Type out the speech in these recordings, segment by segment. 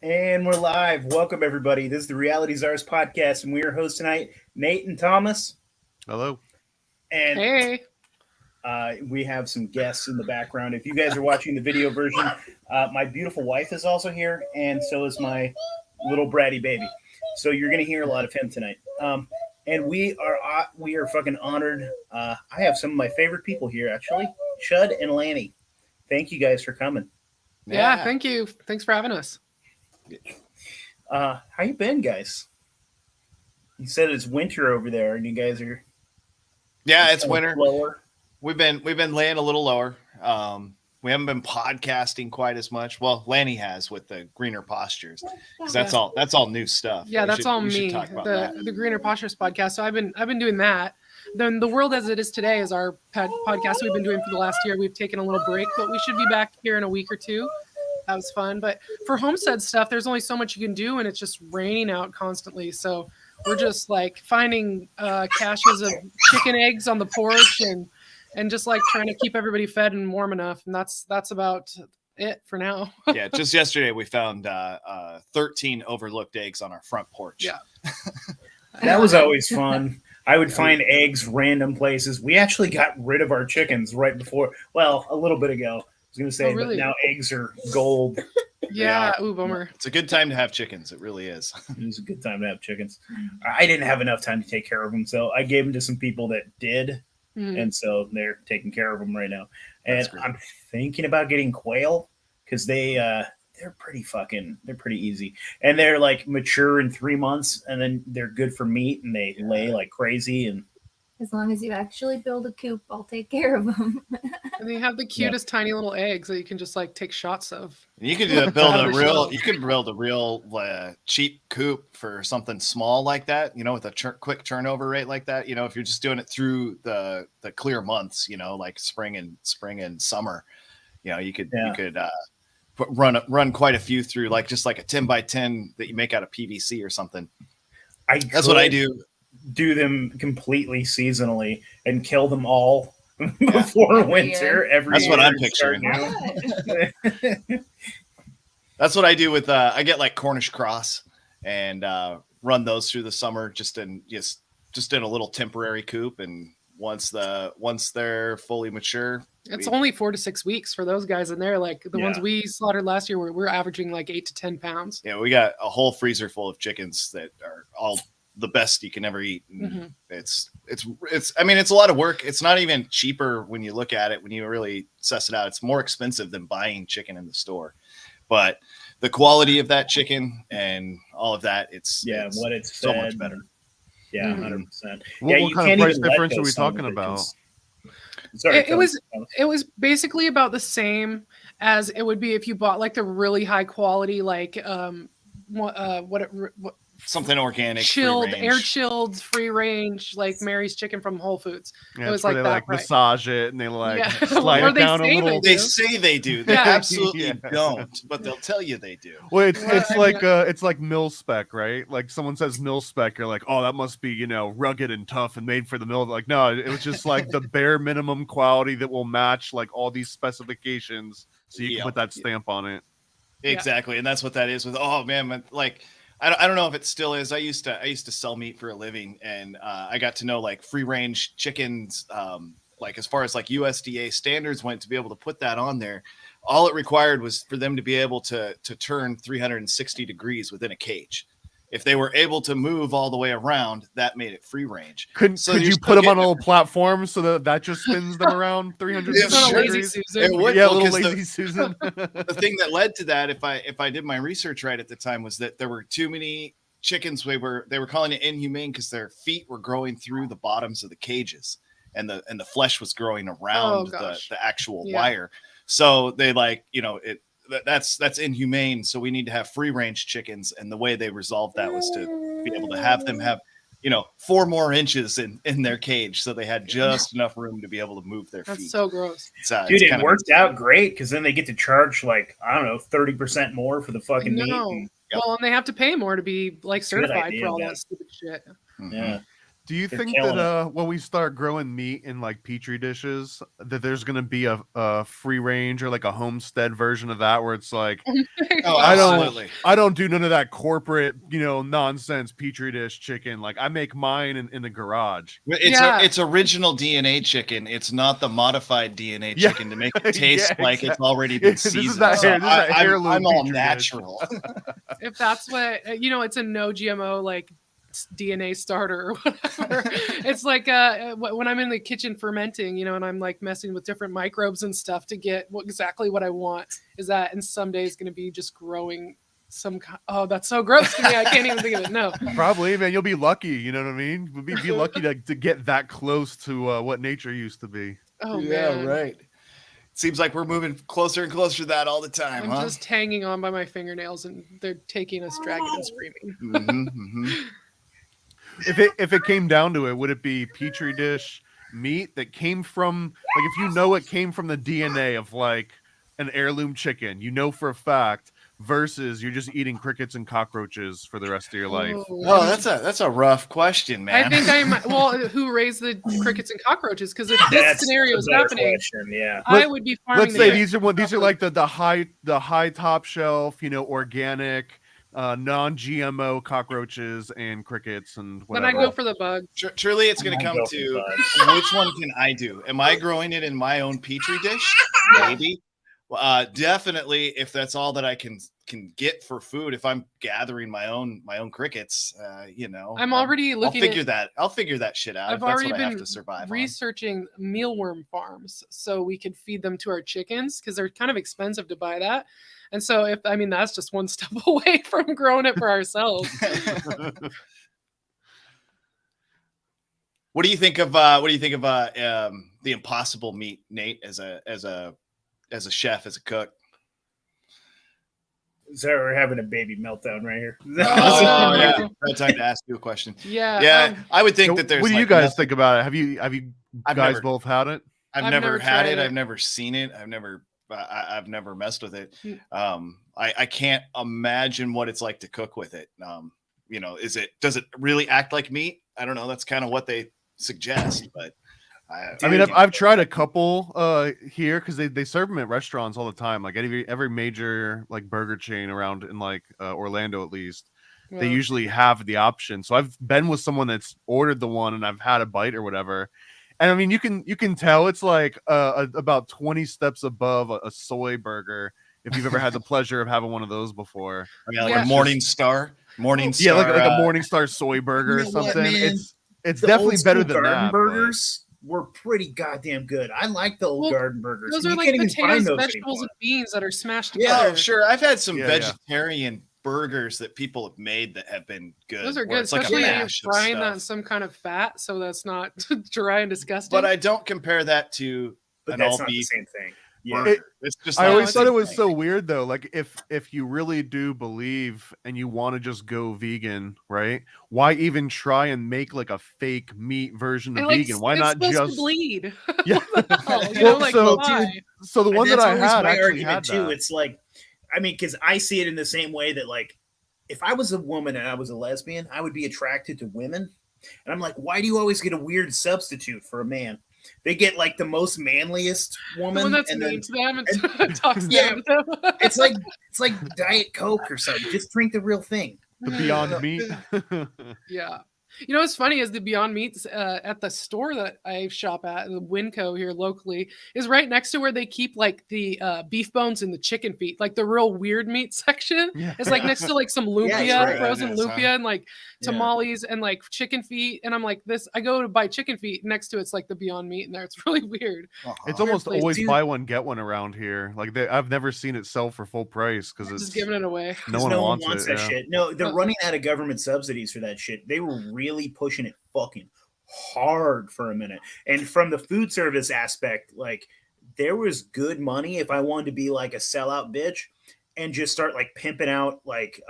And we're live. Welcome, everybody. This is the Reality Czars podcast, and we are hosts tonight, Nate and Thomas. Hello. And Hey. We have some guests in the background. If you guys are watching the video version, my beautiful wife is also here, and so is my little bratty baby. So you're going to hear a lot of him tonight. And we are fucking honored. I have some of my favorite people here, actually, Chud and Lanni. Thank you guys for coming. Yeah, thank you. Thanks for having us. How you been, guys? You said it's winter over there, and you guys are. Yeah, it's winter. Lower. We've been laying a little lower. We haven't been podcasting quite as much. Well, Lanni has with the greener postures, because that's all new stuff. Yeah, that's all me. The Greener Postures podcast. So I've been doing that. Then the world as it is today is our podcast we've been doing for the last year. We've taken a little break, but we should be back here in a week or two. That was fun. But for homestead stuff, there's only so much you can do, and it's just raining out constantly. So we're just like finding caches of chicken eggs on the porch and just like trying to keep everybody fed and warm enough. And that's about it for now. Yeah, just yesterday we found 13 overlooked eggs on our front porch. Yeah. That was always fun. I would find eggs random places. We actually got rid of our chickens right before, well, a little bit ago. I was going to say, really? But now eggs are gold. Yeah, ooh, bummer. It's a good time to have chickens. It really is. It was a good time to have chickens. I didn't have enough time to take care of them, so I gave them to some people that did, and so they're taking care of them right now. And I'm thinking about getting quail because they're pretty easy, and they're like mature in 3 months, and then they're good for meat, and they lay like crazy. And as long as you actually build a coop, I'll take care of them. And they have the cutest tiny little eggs that you can just like take shots of. You could build a real cheap coop for something small like that, with a quick turnover rate like that. If you're just doing it through the clear months, like spring and summer, you could run quite a few through, like just like a 10 by 10 that you make out of PVC or something. That's what I do. Do them completely seasonally and kill them all before winter. That's what I'm picturing. That's what I do with I get like Cornish cross and run those through the summer just in a little temporary coop, and once they're fully mature, it's only 4 to 6 weeks for those guys in there. Like the ones we slaughtered last year, we're averaging like 8 to 10 pounds. Yeah, we got a whole freezer full of chickens that are all the best you can ever eat. It's a lot of work. It's not even cheaper when you look at it, when you really suss it out. It's more expensive than buying chicken in the store, but the quality of that chicken and all of that, it's so much better. Yeah, 100%. What kind of price difference are we talking about? It was basically about the same as it would be if you bought like the really high quality, like something organic, air chilled, free range, like Mary's chicken from Whole Foods. Yeah, it was like they that, like massage it and they like slide Or it they down a say little. They say they do. They absolutely don't, but they'll tell you they do. Well, it's like mil spec, right? Like someone says mil spec, you're like, oh, that must be rugged and tough and made for the mill. Like, no, it was just like the bare minimum quality that will match like all these specifications, so you can put that stamp on it. Exactly, and that's what that is with. Oh man, like. I don't know if it still is. I used to sell meat for a living, and I got to know like free range chickens, like as far as like USDA standards went, to be able to put that on there. All it required was for them to be able to turn 360 degrees within a cage. If they were able to move all the way around, that made it free range. Could you put them on a little platform so that just spins them around 360 degrees? Little lazy Susan. The thing that led to that, if I did my research right at the time, was that there were too many chickens. They were calling it inhumane because their feet were growing through the bottoms of the cages, and the flesh was growing around the actual wire. So they that's inhumane. So we need to have free range chickens, and the way they resolved that was to be able to have them have 4 more inches in their cage, so they had just enough room to be able to move their feet. That's so gross. Dude, it worked out great because then they get to charge like 30% more for the fucking meat. Well, and they have to pay more to be like certified for all that stupid shit. Yeah. Do you They're think killing that when we start growing meat in like petri dishes, that there's gonna be a free range or like a homestead version of that where it's like, Oh, I absolutely. don't do none of that corporate, nonsense petri dish chicken. Like I make mine in the garage. It's original DNA chicken. It's not the modified DNA Yeah. chicken to make it taste Yeah, like it's exactly. already been This is seasoned. that So hair- this is that heirloom I'm all petri dish. natural. If that's what it's a no GMO like DNA starter or whatever. It's like when I'm in the kitchen fermenting, and I'm like messing with different microbes and stuff to get exactly what I want. Is that and someday it's going to be just growing some kind. Oh, that's so gross to me. I can't even think of it. No, Probably, man. You'll be lucky. You know what I mean? We'll be lucky to get that close to what nature used to be. oh Yeah, man, right. Seems like we're moving closer and closer to that all the time, I'm just hanging on by my fingernails and they're taking us, dragging and screaming. If it came down to it, would it be petri dish meat that came from like if it came from the DNA of like an heirloom chicken, for a fact, versus you're just eating crickets and cockroaches for the rest of your life? Oh, that's a rough question, man. I think who raised the crickets and cockroaches? Because if this That's scenario a is better happening, question, yeah. I would be farming. Let's say these are like the high top shelf, organic, non-GMO cockroaches and crickets and Then whatever. I go for the bugs. Truly, it's going to I'd come go for to bugs. which one can I do? Am I growing it in my own petri dish? Maybe. Definitely, if that's all that I can get for food. If I'm gathering my own crickets, I'm already looking. I'll figure that shit out. I've If that's already what I have been to survive. researching mealworm farms so we could feed them to our chickens because they're kind of expensive to buy that. And so that's just one step away from growing it for ourselves. What do you think of the Impossible meat, Nate, as a chef, as a cook? So we're having a baby meltdown right here. Oh yeah, right time to ask you a question. Yeah. I would think So that there's. what do you like guys nothing- think about it? Have you I've guys never- both had it? I've I've never never had tried it. it. I've never seen it. I've never messed with it. Mm. I can't imagine what it's like to cook with it. Does it really act like meat? I don't know. That's kind of what they suggest, but I've tried a couple here because they serve them at restaurants all the time. Like every major like burger chain around in like Orlando, at least, they usually have the option. So I've been with someone that's ordered the one and I've had a bite or whatever. And you can tell it's like about 20 steps above a soy burger. If you've ever had the pleasure of having one of those before, like Yeah. a Morningstar, yeah, like a Morningstar soy burger or something. It's definitely better than garden that. burgers were pretty goddamn good. I like the old garden burgers. Those You are like can't even find potatoes, those vegetables, anymore. and beans that are smashed Yeah, together. sure. I've had some Yeah. vegetarian burgers that people have made that have been good. Those are where good, it's like a especially if you're mash of frying that in stuff. some kind of fat, so that's not dry and disgusting. But I don't compare that to But an that's all not the beef same thing. Yeah. burger. It's just I not always the thought same it was thing. so weird though. Like if you really do believe and you want to just go vegan, right? Why even try and make like a fake meat version of vegan? Why it's not supposed just to bleed? Yeah. What the hell? Well, why? So the one And that that's I always had my actually argument had too. that. It's like, because I see it in the same way that like, if I was a woman and I was a lesbian, I would be attracted to women. And I'm like, why do you always get a weird substitute for a man? They get like the most manliest The woman, one that's and mean then to them and talks Yeah. down to them. it's like Diet Coke or something. Just drink the real thing. The Beyond Meat. Yeah. What's funny is the Beyond Meats at the store that I shop at, the Winco here locally, is right next to where they keep like the beef bones and the chicken feet, like the real weird meat section. Yeah. It's like next to like some lumpia, it's right. frozen It is, lumpia, and like Yeah. tamales and like chicken feet. And I'm like, I go to buy chicken feet. Next to it's like the Beyond Meat in there. It's really weird. It's almost place, always dude. buy one get one around here. Like I've never seen it sell for full price because it's Just giving it away. no 'Cause one wants it. that Yeah. shit. No, they're Uh-uh. running out of government subsidies for that shit. They were really pushing it fucking hard for a minute. And from the food service aspect, like there was good money if I wanted to be like a sellout bitch and just start like pimping out like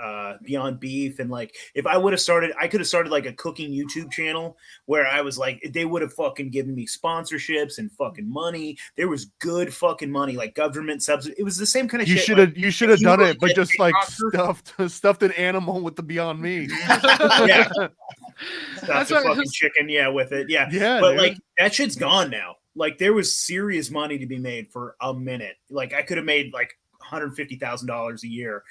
Beyond Beef. And like if I would have started, I could have started like a cooking YouTube channel where I was like, they would have fucking given me sponsorships and fucking money. There was good fucking money, like government subsidy. It was the same kind of You shit. should have you done were it, but a just like doctor- stuffed an animal with the Beyond Meat. Yeah. Stuff That's the what fucking was, chicken, yeah, with it, yeah. Yeah, But dude. like that shit's gone now. Like there was serious money to be made for a minute. Like I could have made like $150,000 a year,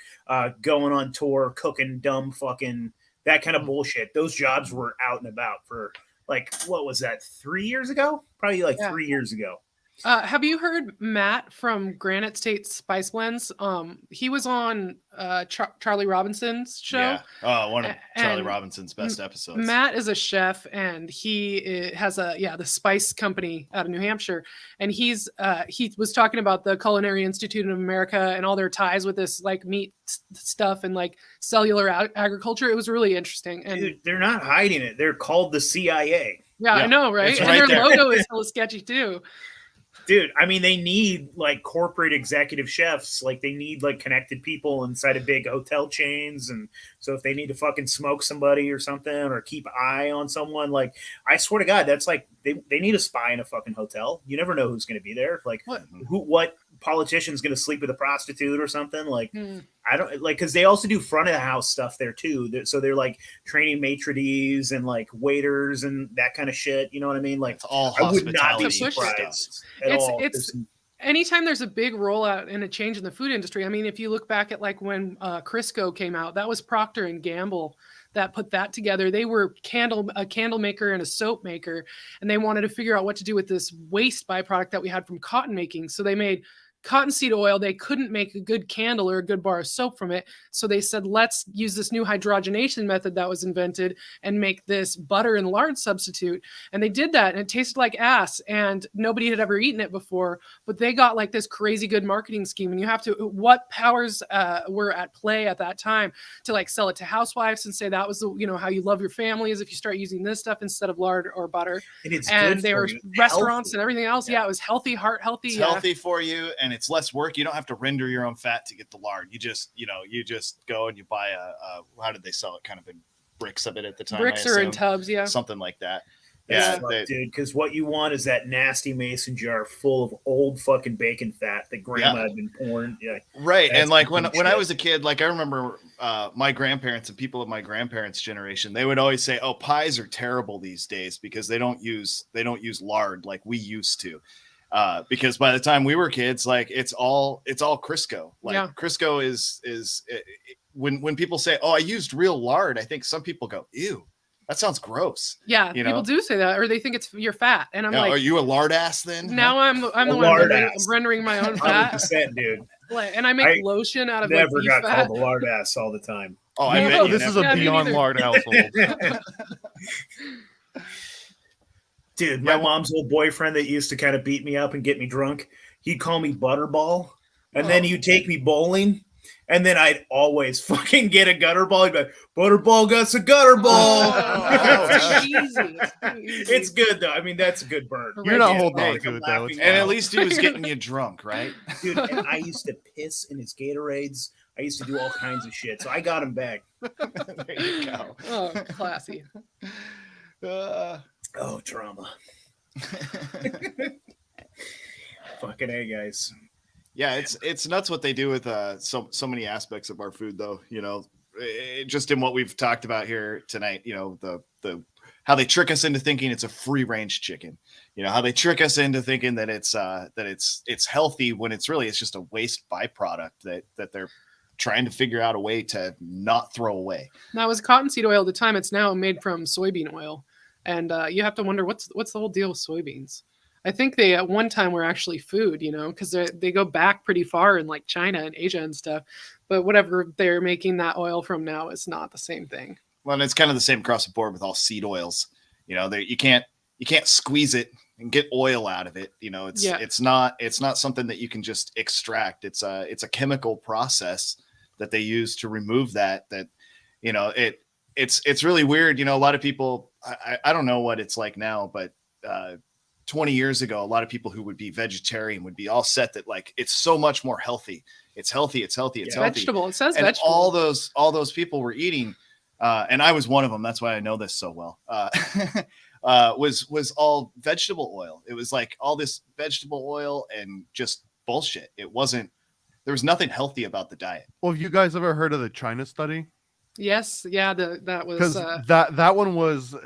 going on tour, cooking dumb fucking that kind of bullshit. Those jobs were out and about for like what was that 3 years ago? Probably like Yeah. 3 years ago. Have you heard Matt from Granite State Spice Blends? He was on Charlie Robinson's show. Yeah. Oh, one of Charlie and Robinson's best episodes. Matt is a chef, and he has the spice company out of New Hampshire. And he was talking about the Culinary Institute of America and all their ties with this like meat stuff and like cellular agriculture. It was really interesting. And Dude, they're not hiding it. They're called the CIA. yeah, I know, right? it's And right their there. logo is hella sketchy too. Dude, I mean, they need like corporate executive chefs. Like they need like connected people inside of big hotel chains. And so if they need to fucking smoke somebody or something or keep eye on someone, like I swear to God, that's like they need a spy in a fucking hotel. You never know who's going to be there. Like what politician's going to sleep with a prostitute or something. Like I don't like because they also do front of the house stuff there too. So they're like training maitre d's and like waiters and that kind of shit. You know what I mean? Like It's all I would not be hospitality surprised at It's- all. it's- Anytime there's a big rollout and a change in the food industry, I mean, if you look back at like when Crisco came out, that was Procter and Gamble that put that together. They were a candle maker and a soap maker, and they wanted to figure out what to do with this waste byproduct that we had from cotton making. So they made cottonseed oil. They couldn't make a good candle or a good bar of soap from it. So they said, let's use this new hydrogenation method that was invented and make this butter and lard substitute. And they did that, and it tasted like ass, and nobody had ever eaten it before. But they got like this crazy good marketing scheme. And you have to, what powers were at play at that time to like sell it to housewives and say that was how you love your family is if you start using this stuff instead of lard or butter. And they were restaurants and everything else. Yeah, it was healthy, heart healthy. It's healthy for you, and it's less work. You don't have to render your own fat to get the lard. You just go and you buy how did they sell it? Kind of in bricks of it at the time. Bricks or in tubs, yeah. Something like that. Yeah, dude, because what you want is that nasty mason jar full of old fucking bacon fat that grandma had been pouring. Yeah. Right. And like when I was a kid, like I remember my grandparents and people of my grandparents' generation, they would always say, oh, pies are terrible these days because they don't use lard like we used to. Because by the time we were kids, like it's all Crisco. Like Crisco is when people say, oh, I used real lard, I think some people go, ew. That sounds gross. Yeah, people do say that, or they think it's your fat, and I'm like, "Are you a lard ass then?" Now I'm the one rendering my own fat, 100%, dude. And I make lotion out of never like beef got fat. called a lard ass all the time. Oh, I bet this is a beyond lard household. Dude, my mom's old boyfriend that used to kind of beat me up and get me drunk, he'd call me Butterball, and then he'd take me bowling. And then I'd always fucking get a gutter ball. He'd be like, Butterball got a gutter ball. It's good, though. I mean, that's a good burn. You're not holding on to it, though. And at least he was getting you drunk, right? Dude, and I used to piss in his Gatorades. I used to do all kinds of shit. So I got him back. There you go. Oh, classy. Oh, drama. Fucking A, guys. Yeah, it's nuts what they do with so many aspects of our food, though. Just in what we've talked about here tonight. The how they trick us into thinking it's a free range chicken. How they trick us into thinking that it's healthy when it's just a waste byproduct that they're trying to figure out a way to not throw away. That was cottonseed oil at the time. It's now made from soybean oil, and you have to wonder what's the whole deal with soybeans. I think they at one time were actually food, because they go back pretty far in like China and Asia and stuff. But whatever they're making that oil from now is not the same thing. Well, and it's kind of the same across the board with all seed oils. You can't squeeze it and get oil out of it. It's not something that you can just extract. It's a chemical process that they use to remove that. It's really weird. A lot of people. I don't know what it's like now, but 20 years ago, a lot of people who would be vegetarian would be all set that like it's so much more healthy. It's healthy. It's healthy. Vegetable. It says and vegetable. All those people were eating, and I was one of them. That's why I know this so well. Was all vegetable oil. It was like all this vegetable oil and just bullshit. There was nothing healthy about the diet. Well, have you guys ever heard of the China study? Yes, yeah, that was because that one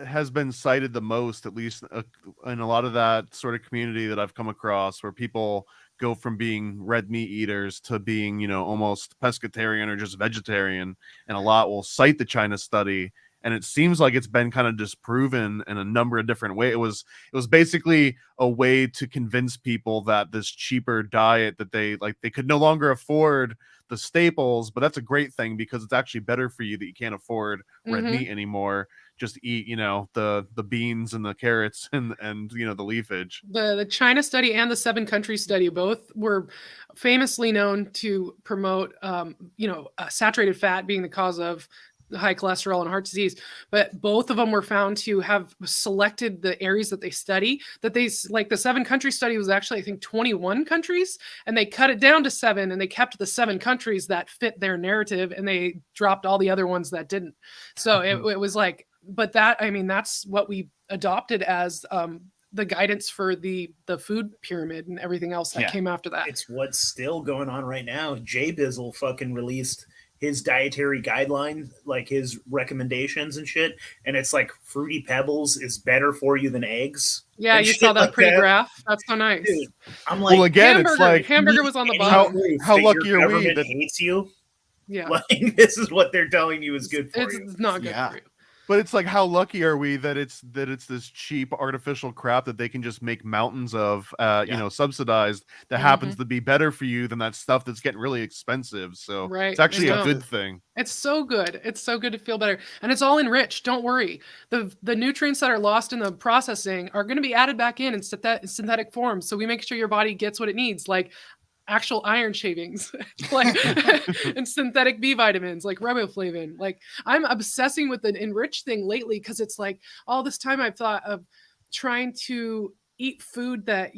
has been cited the most, at least in a lot of that sort of community that I've come across, where people go from being red meat eaters to being, almost pescatarian or just vegetarian, and a lot will cite the China study. And it seems like it's been kind of disproven in a number of different ways. It was basically a way to convince people that this cheaper diet that they could no longer afford the staples, but that's a great thing because it's actually better for you that you can't afford red Mhm. meat anymore. Just eat, the beans and the carrots and the leafage. The China study and the 7-country study both were famously known to promote, saturated fat being the cause of high cholesterol and heart disease. But both of them were found to have selected the areas that they study. That they like the 7-country study was actually, I think, 21 countries, and they cut it down to 7, and they kept the 7 countries that fit their narrative, and they dropped all the other ones that didn't. So it was like, but that's what we adopted as the guidance for the food pyramid and everything else that came after that. It's what's still going on right now. Jay Bizzle fucking released his dietary guideline, like his recommendations and shit, and it's like Fruity Pebbles is better for you than eggs. Yeah, you saw that like pretty graph. That's so nice. Dude, I'm like, well, again, it's like hamburger was on the bottom. How lucky are we that hates you? Yeah, like this is what they're telling you is good for you. It's not good for you. But it's like, how lucky are we that it's this cheap artificial crap that they can just make mountains of, subsidized, that happens to be better for you than that stuff that's getting really expensive. So it's actually a good thing. It's so good. It's so good to feel better. And it's all enriched. Don't worry. The nutrients that are lost in the processing are going to be added back in synthetic form. So we make sure your body gets what it needs. Like actual iron shavings, like and synthetic B vitamins like riboflavin. Like I'm obsessing with the enriched thing lately because it's like all this time I've thought of trying to eat food that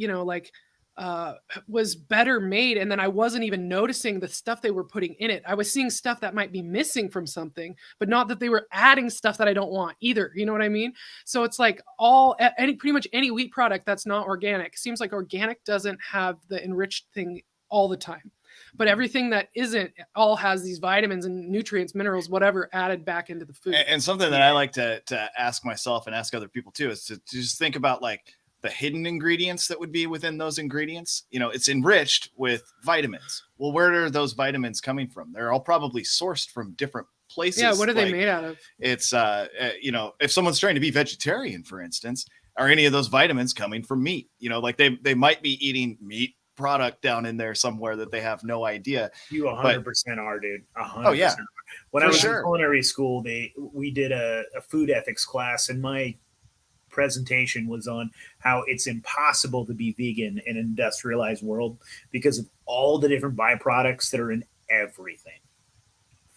was better made, and then I wasn't even noticing the stuff they were putting in it. I was seeing stuff that might be missing from something, but not that they were adding stuff that I don't want either. You know what I mean? So it's like pretty much any wheat product that's not organic. Seems like organic doesn't have the enriched thing all the time, but everything that isn't all has these vitamins and nutrients, minerals, whatever added back into the food. And something that I like to ask myself and ask other people too is to just think about like the hidden ingredients that would be within those ingredients. It's enriched with vitamins. Well, where are those vitamins coming from? They're all probably sourced from different places. Yeah, what are they made out of? It's if someone's trying to be vegetarian, for instance, are any of those vitamins coming from meat? Like they might be eating meat product down in there somewhere that they have no idea. You 100% are, dude. 100%. Oh yeah. When I was in culinary school, we did a food ethics class, and my presentation was on how it's impossible to be vegan in an industrialized world because of all the different byproducts that are in everything.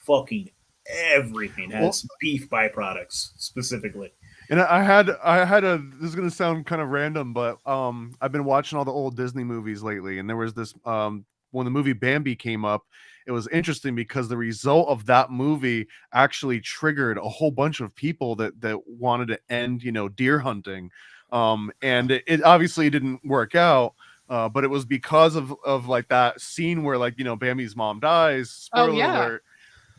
Fucking everything has beef byproducts specifically. And I had this is gonna sound kind of random, but I've been watching all the old Disney movies lately, and there was this when the movie Bambi came up, it was interesting because the result of that movie actually triggered a whole bunch of people that wanted to end, deer hunting. And it obviously didn't work out. But it was because of like that scene where Bambi's mom dies. Spoiler alert.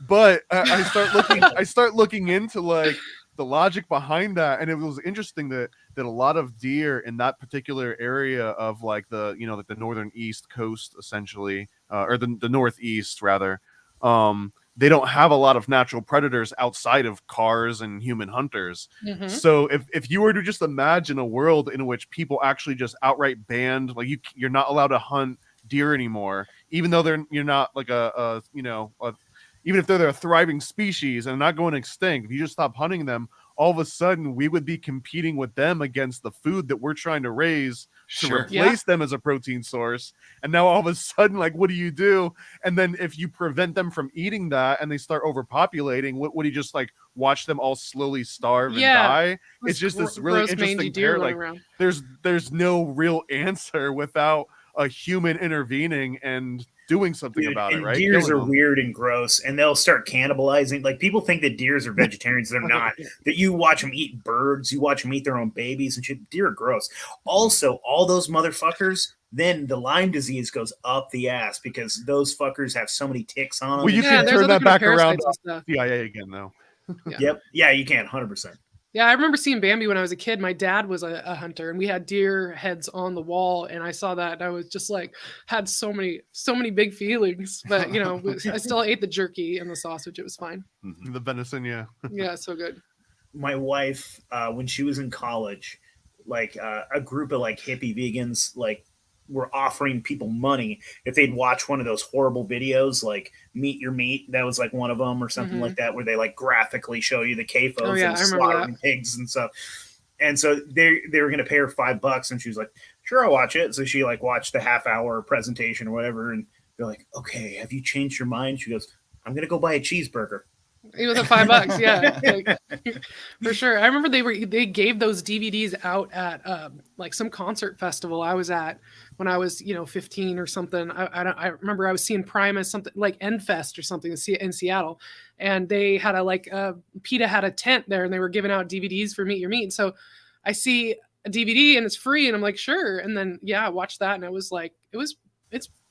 But I start looking into like the logic behind that, and it was interesting that a lot of deer in that particular area of like the the northern east coast, essentially, or the northeast rather, they don't have a lot of natural predators outside of cars and human hunters. Mm-hmm. So if you were to just imagine a world in which people actually just outright banned, like you're not allowed to hunt deer anymore, even though you're not like even if they're a thriving species and not going extinct, if you just stop hunting them, all of a sudden we would be competing with them against the food that we're trying to raise to replace them as a protein source. And now all of a sudden, like, what do you do? And then if you prevent them from eating that and they start overpopulating, what do you just like watch them all slowly starve and die? It's just this really interesting pair. Like there's no real answer without a human intervening and doing something about it, right? Deers are weird and gross, and they'll start cannibalizing. Like people think that deers are vegetarians. They're not. That you watch them eat birds, you watch them eat their own babies and shit. Deer are gross. Also, all those motherfuckers then the Lyme disease goes up the ass because those fuckers have so many ticks on them. Well, you Yeah, can there's turn other that kind of back around parasites and stuff. CIA again, though. Yeah. Yep. Yeah, you can 100%. Yeah, I remember seeing Bambi when I was a kid. My dad was a hunter, and we had deer heads on the wall, and I saw that, and I was just like, had so many big feelings. But you know, I still ate the jerky and the sausage. It was fine. The venison, yeah. Yeah, so good. My wife, when she was in college, like a group of like hippie vegans, like were offering people money if they'd watch one of those horrible videos, like Meet Your Meat. That was like one of them, or something like that, where they like graphically show you the CAFOs Oh, yeah, and I remember slaughtering pigs and stuff. And so they were going to pay her $5, and she was like, "Sure, I'll watch it." So she like watched the half-hour presentation or whatever, and they're like, "Okay, have you changed your mind?" She goes, "I'm going to go buy a cheeseburger." It was a $5, yeah, like, for sure. I remember they gave those DVDs out at like some concert festival I was at when I was 15 or something. I remember I was seeing Primus, something like Endfest or something in Seattle, and they had PETA had a tent there, and they were giving out DVDs for Meet Your Meat. And so I see a DVD and it's free, and I'm like, sure. And then I watched that, and it was like it's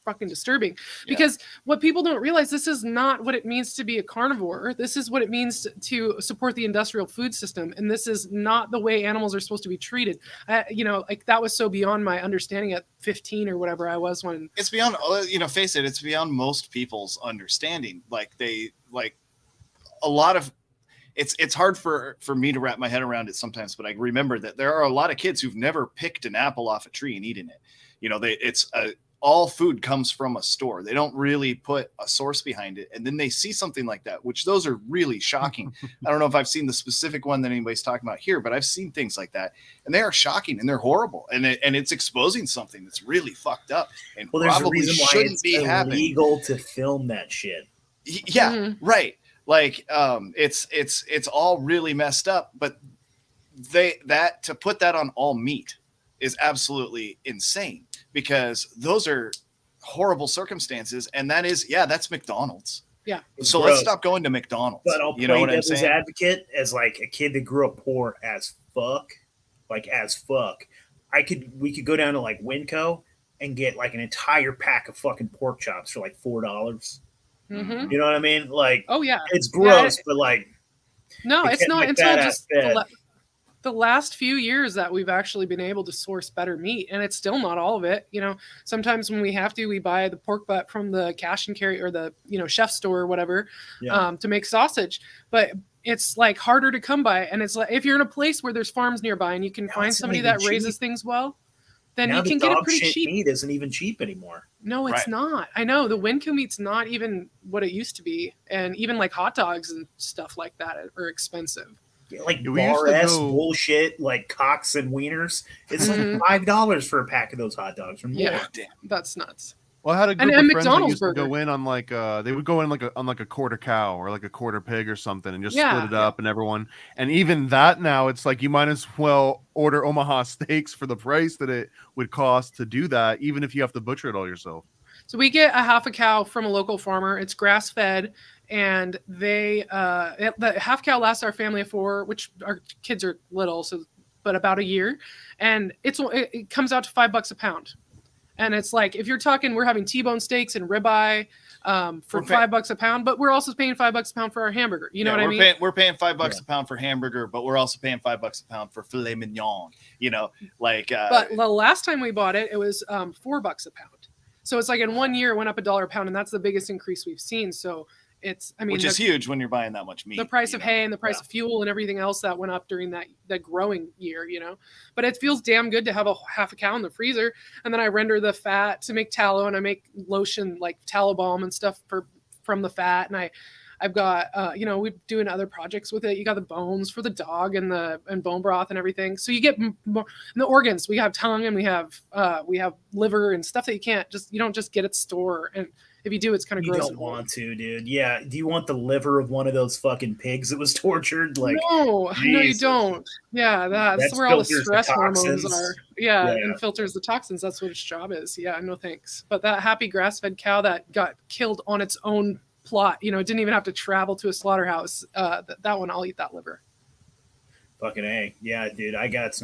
fucking disturbing because what people don't realize, this is not what it means to be a carnivore. This is what it means to support the industrial food system, and this is not the way animals are supposed to be treated. Like that was so beyond my understanding at 15 or whatever I was when. It's beyond, face it, it's beyond most people's understanding. Like a lot of it's hard for me to wrap my head around it sometimes, but I remember that there are a lot of kids who've never picked an apple off a tree and eaten it. All food comes from a store. They don't really put a source behind it. And then they see something like that, which those are really shocking. I don't know if I've seen the specific one that anybody's talking about here, but I've seen things like that, and they are shocking and they're horrible. And it's exposing something that's really fucked up and there's probably a reason why shouldn't it's be illegal to film that shit. Yeah, right. Like it's all really messed up, but to put that on all meat is absolutely insane, because those are horrible circumstances, and that's McDonald's. Yeah. So let's stop going to McDonald's. But I'll play devil's advocate as like a kid that grew up poor as fuck, we could go down to like Winco and get like an entire pack of fucking pork chops for like $4. Mm-hmm. You know what I mean? Like, oh yeah, it's gross, but like, no, it's not until just fed. the last few years that we've actually been able to source better meat, and it's still not all of it. Sometimes when we have to, we buy the pork butt from the cash and carry or the chef store or whatever, to make sausage. But it's like harder to come by, and it's like if you're in a place where there's farms nearby and you can find somebody that raises things well, then you can get it pretty cheap. Meat isn't even cheap anymore. No, it's not. I know the Winco meat's not even what it used to be, and even like hot dogs and stuff like that are expensive. Like bar-ass bullshit, like cocks and wieners. It's like $5 for a pack of those hot dogs or more. Yeah, that's nuts. Well, I had a group of friends McDonald's that used to go in on like they would go in on a quarter cow or like a quarter pig or something and just split it up, and everyone, and even that now it's like you might as well order Omaha steaks for the price that it would cost to do that, even if you have to butcher it all yourself. So we get a half a cow from a local farmer. It's grass fed, and the half cow lasts our family of 4, which our kids are little, but about a year, and it comes out to $5 a pound. And it's like, if you're talking, we're having T-bone steaks and ribeye for $5 a pound, but we're also paying $5 a pound for our hamburger. You know what I mean? We're paying $5 a pound for hamburger, but we're also paying $5 a pound for filet mignon. But the last time we bought it, it was $4 a pound. So it's like in 1 year, it went up $1 a pound, and that's the biggest increase we've seen. So which is huge when you're buying that much meat. The price of hay and the price of fuel and everything else that went up during that growing year, But it feels damn good to have a half a cow in the freezer, and then I render the fat to make tallow, and I make lotion like tallow balm and stuff from the fat, and I've got we're doing other projects with it. You got the bones for the dog and bone broth and everything. So you get more, and the organs. We have tongue and we have liver and stuff that you don't just get at store. And if you do, it's kind of gross. You don't want to, dude. Yeah. Do you want the liver of one of those fucking pigs that was tortured? Like, no, you don't. Yeah, that's where all the stress hormones are. Yeah, and filters the toxins. That's what its job is. Yeah, no thanks. But that happy grass-fed cow that got killed on its own plot, it didn't even have to travel to a slaughterhouse. That one, I'll eat that liver. Fucking A. Yeah, dude. I got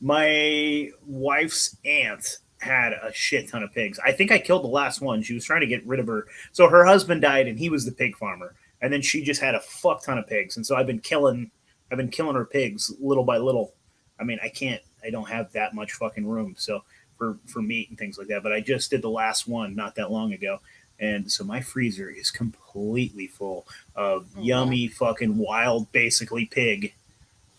my wife's aunt had a shit ton of pigs. I think I killed the last one. She was trying to get rid of her. So her husband died, and he was the pig farmer. And then she just had a fuck ton of pigs. And so I've been killing her pigs little by little. I mean, I don't have that much fucking room. So for meat and things like that. But I just did the last one not that long ago. And so my freezer is completely full of yummy fucking wild, basically pig.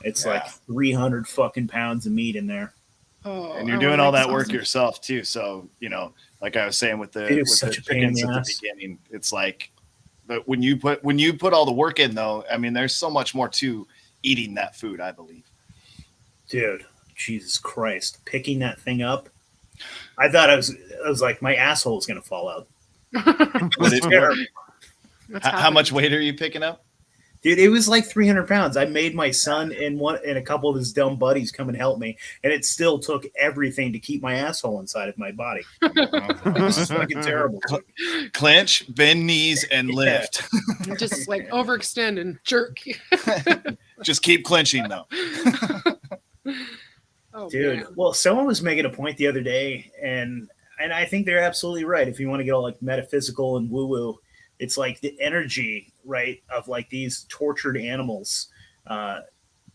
It's like 300 fucking pounds of meat in there. Oh, And you're doing all that work yourself too. So, like I was saying with the chickens at the beginning, it's like, but when you put all the work in though, I mean, there's so much more to eating that food, I believe. Dude, Jesus Christ. Picking that thing up. I thought I was like, my asshole is going to fall out. Was it terrible? How much weight are you picking up? Dude, it was like 300 pounds. I made my son and a couple of his dumb buddies come and help me, and it still took everything to keep my asshole inside of my body. This is fucking terrible. Clench, bend knees, and lift. Just like overextend and jerk. Just keep clenching though. Oh, dude, man. well, someone was making a point the other day, and I think they're absolutely right. If you want to get all like metaphysical and woo-woo, it's like the energy, right, of like these tortured animals.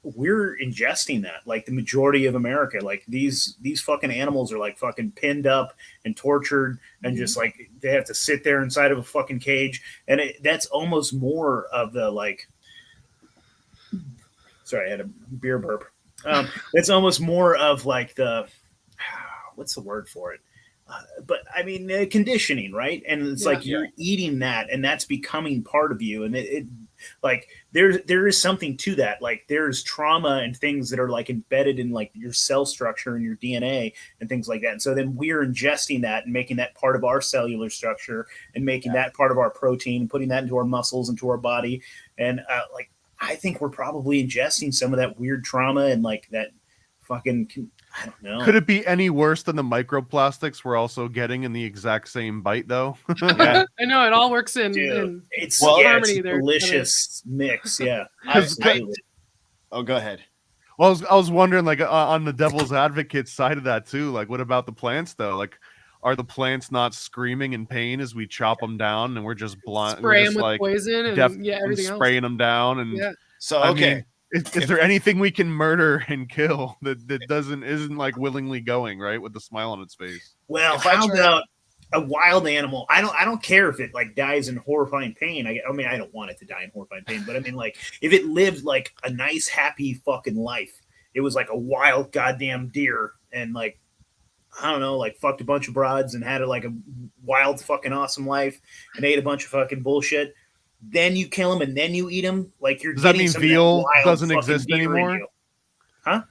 We're ingesting that, like the majority of America. Like these fucking animals are like fucking pinned up and tortured, and just like they have to sit there inside of a fucking cage. And that's almost more of the like. Sorry, I had a beer burp. It's almost more of like the, what's the word for it? But I mean, conditioning, right? And it's like you're eating that, and that's becoming part of you. And it like there is something to that. Like there's trauma and things that are like embedded in like your cell structure and your DNA and things like that. And so then we're ingesting that and making that part of our cellular structure and making that part of our protein and putting that into our muscles, into our body. And like I think we're probably ingesting some of that weird trauma and like that fucking. I don't know. Could it be any worse than the microplastics we're also getting in the exact same bite, though? I know it all works in it's harmony it's a there. delicious mix. Yeah, Oh, go ahead. Well, I was wondering, like, on the devil's advocate side of that too. Like, what about the plants, though? Like, are the plants not screaming in pain as we chop them down, and we're just blind, spray them just, with like, poison and everything else, spraying them down, and So I okay. mean, is there anything we can murder and kill that isn't like willingly going right with the smile on its face? Well, how about a wild animal? I don't care if it like dies in horrifying pain. I mean, I don't want it to die in horrifying pain, but I mean, like if it lived like a nice, happy fucking life, it was like a wild goddamn deer, and like I don't know, like fucked a bunch of broads and had like a wild fucking awesome life and ate a bunch of fucking bullshit. Then you kill them and then you eat them. Like you're. Does that mean veal doesn't exist anymore? Huh?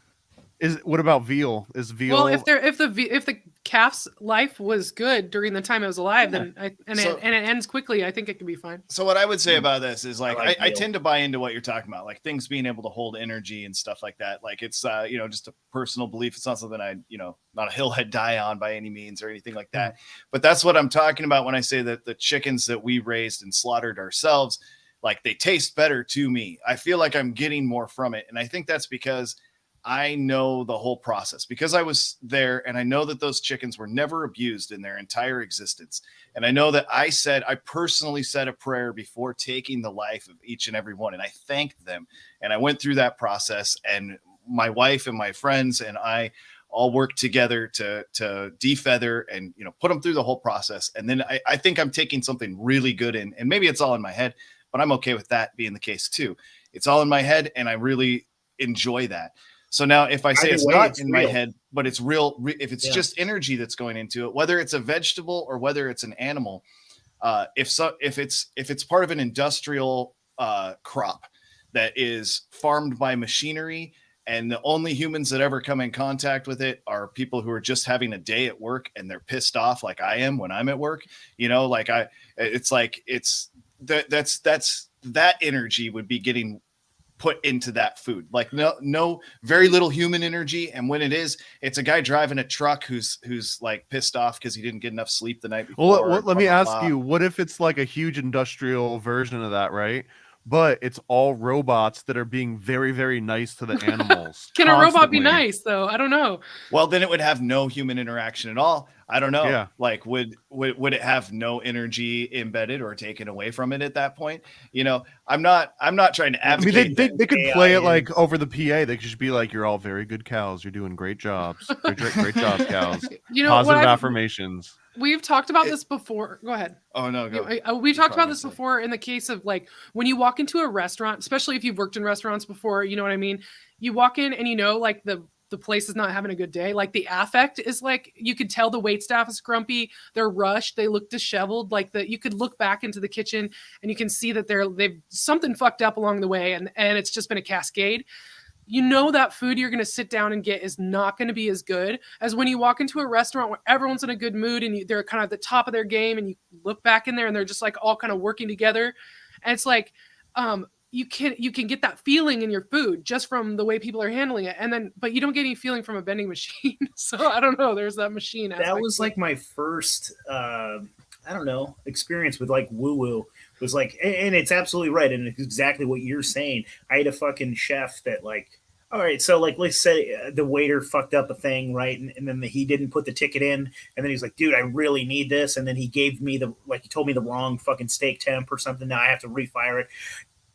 What about veal? Is veal? Well, if the calf's life was good during the time it was alive, then it ends quickly, I think it could be fine. So what I would say about this is like I tend to buy into what you're talking about, like things being able to hold energy and stuff like that. Like it's just a personal belief. It's not something I not a hill I'd die on by any means or anything like that. But that's what I'm talking about when I say that the chickens that we raised and slaughtered ourselves, like they taste better to me. I feel like I'm getting more from it, and I think that's because I know the whole process because I was there, and I know that those chickens were never abused in their entire existence. And I know that I personally said a prayer before taking the life of each and every one. And I thanked them. And I went through that process, and my wife and my friends and I all worked together to defeather and, put them through the whole process. And then I think I'm taking something really good in, and maybe it's all in my head, but I'm okay with that being the case too. It's all in my head, and I really enjoy that. So now if I say it's not in my head, but it's real, if it's just energy that's going into it, whether it's a vegetable or whether it's an animal, if it's part of an industrial crop that is farmed by machinery, and the only humans that ever come in contact with it are people who are just having a day at work and they're pissed off like I am when I'm at work, that energy would be getting put into that food. Like no very little human energy. And when it's a guy driving a truck who's like pissed off because he didn't get enough sleep the night before. Well, let me ask you, what if it's like a huge industrial version of that, right? but it's all robots that are being very, very nice to the animals. Can a robot be constantly. nice though? I don't know. Well, then it would have no human interaction at all. I don't know. Yeah. Like, would it have no energy embedded or taken away from it at that point? You know, I'm not trying to I mean, advocate. they could AI play it like is- over the PA. They could just be like, "You're all very good cows. You're doing great jobs. Great jobs, cows. You know what? Positive affirmations." We've talked about this before. Go ahead. Oh no, go. We've talked about probably this say. before in the case of like when you walk into a restaurant, especially if you've worked in restaurants before, you know what I mean? You walk in and you know, like the place is not having a good day. Like the affect is like, you could tell the wait staff is grumpy. They're rushed. They look disheveled. Like you could look back into the kitchen and you can see that they've something fucked up along the way. And it's just been a cascade. You know that food you're going to sit down and get is not going to be as good as when you walk into a restaurant where everyone's in a good mood and they're kind of at the top of their game, and you look back in there and they're just like all kind of working together. And it's like, you can get that feeling in your food just from the way people are handling it. And then, but you don't get any feeling from a vending machine. So I don't know. There's that machine aspect. That was like my first, I don't know, experience with like woo woo. Was like, and it's absolutely right, and it's exactly what you're saying. I had a fucking chef that like, all right, so like let's say the waiter fucked up a thing, right, and then he didn't put the ticket in, and then he's like, dude, I really need this, and then he gave me he told me the wrong fucking steak temp or something. Now I have to refire it.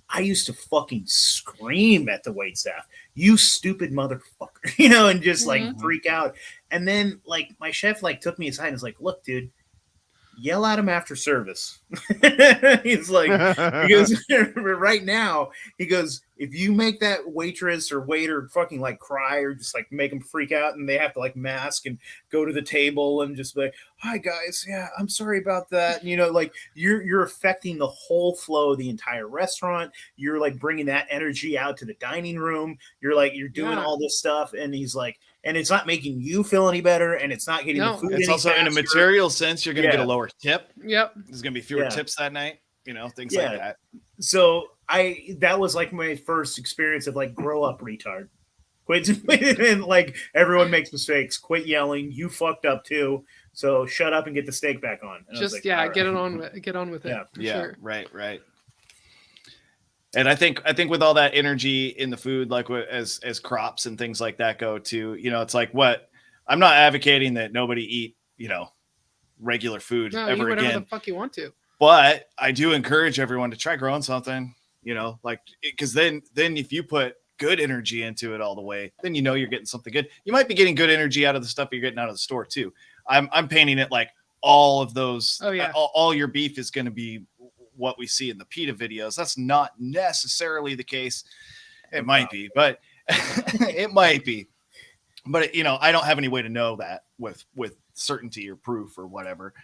I used to fucking scream at the wait staff, you stupid motherfucker, you know, and just like freak out. And then like my chef like took me aside and was like, look, dude, yell at him after service. He's like, because right now, he goes, if you make that waitress or waiter fucking like cry or just like make them freak out and they have to like mask and go to the table and just be like, hi guys, yeah, I'm sorry about that. And, you know, like you're affecting the whole flow of the entire restaurant. You're like bringing that energy out to the dining room. You're doing all this stuff. And he's like, and it's not making you feel any better, and it's not getting the food. It's any also faster. in a material sense, you're going to get a lower tip. Yep. There's going to be fewer tips that night. You know, things like that. So that was like my first experience of like grow up, retard. Quit, and like everyone makes mistakes. Quit yelling. You fucked up too. So shut up and get the steak back on. And just like, right. get on with it. Yeah, Sure. Right. And I think with all that energy in the food, like as crops and things like that go to, you know, it's like I'm not advocating that nobody eat, you know, regular food No, ever eat whatever again. the fuck you want to. But I do encourage everyone to try growing something, you know, like, because then if you put good energy into it all the way, then you know you're getting something good. You might be getting good energy out of the stuff you're getting out of the store too. I'm painting it like all of those. Oh yeah. All your beef is going to be what we see in the PETA videos. That's not necessarily the case. It might be, but it might be. But you know, I don't have any way to know that with certainty or proof or whatever.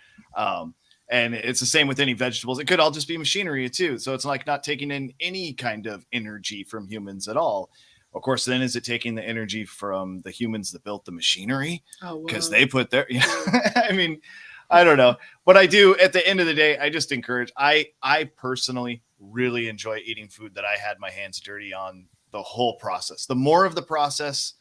And it's the same with any vegetables. It could all just be machinery too. So it's like not taking in any kind of energy from humans at all. Of course, then is it taking the energy from the humans that built the machinery? Because they put their, you know, I mean, I don't know. But I do, at the end of the day, I just encourage, I personally really enjoy eating food that I had my hands dirty on the whole process. The more of the process,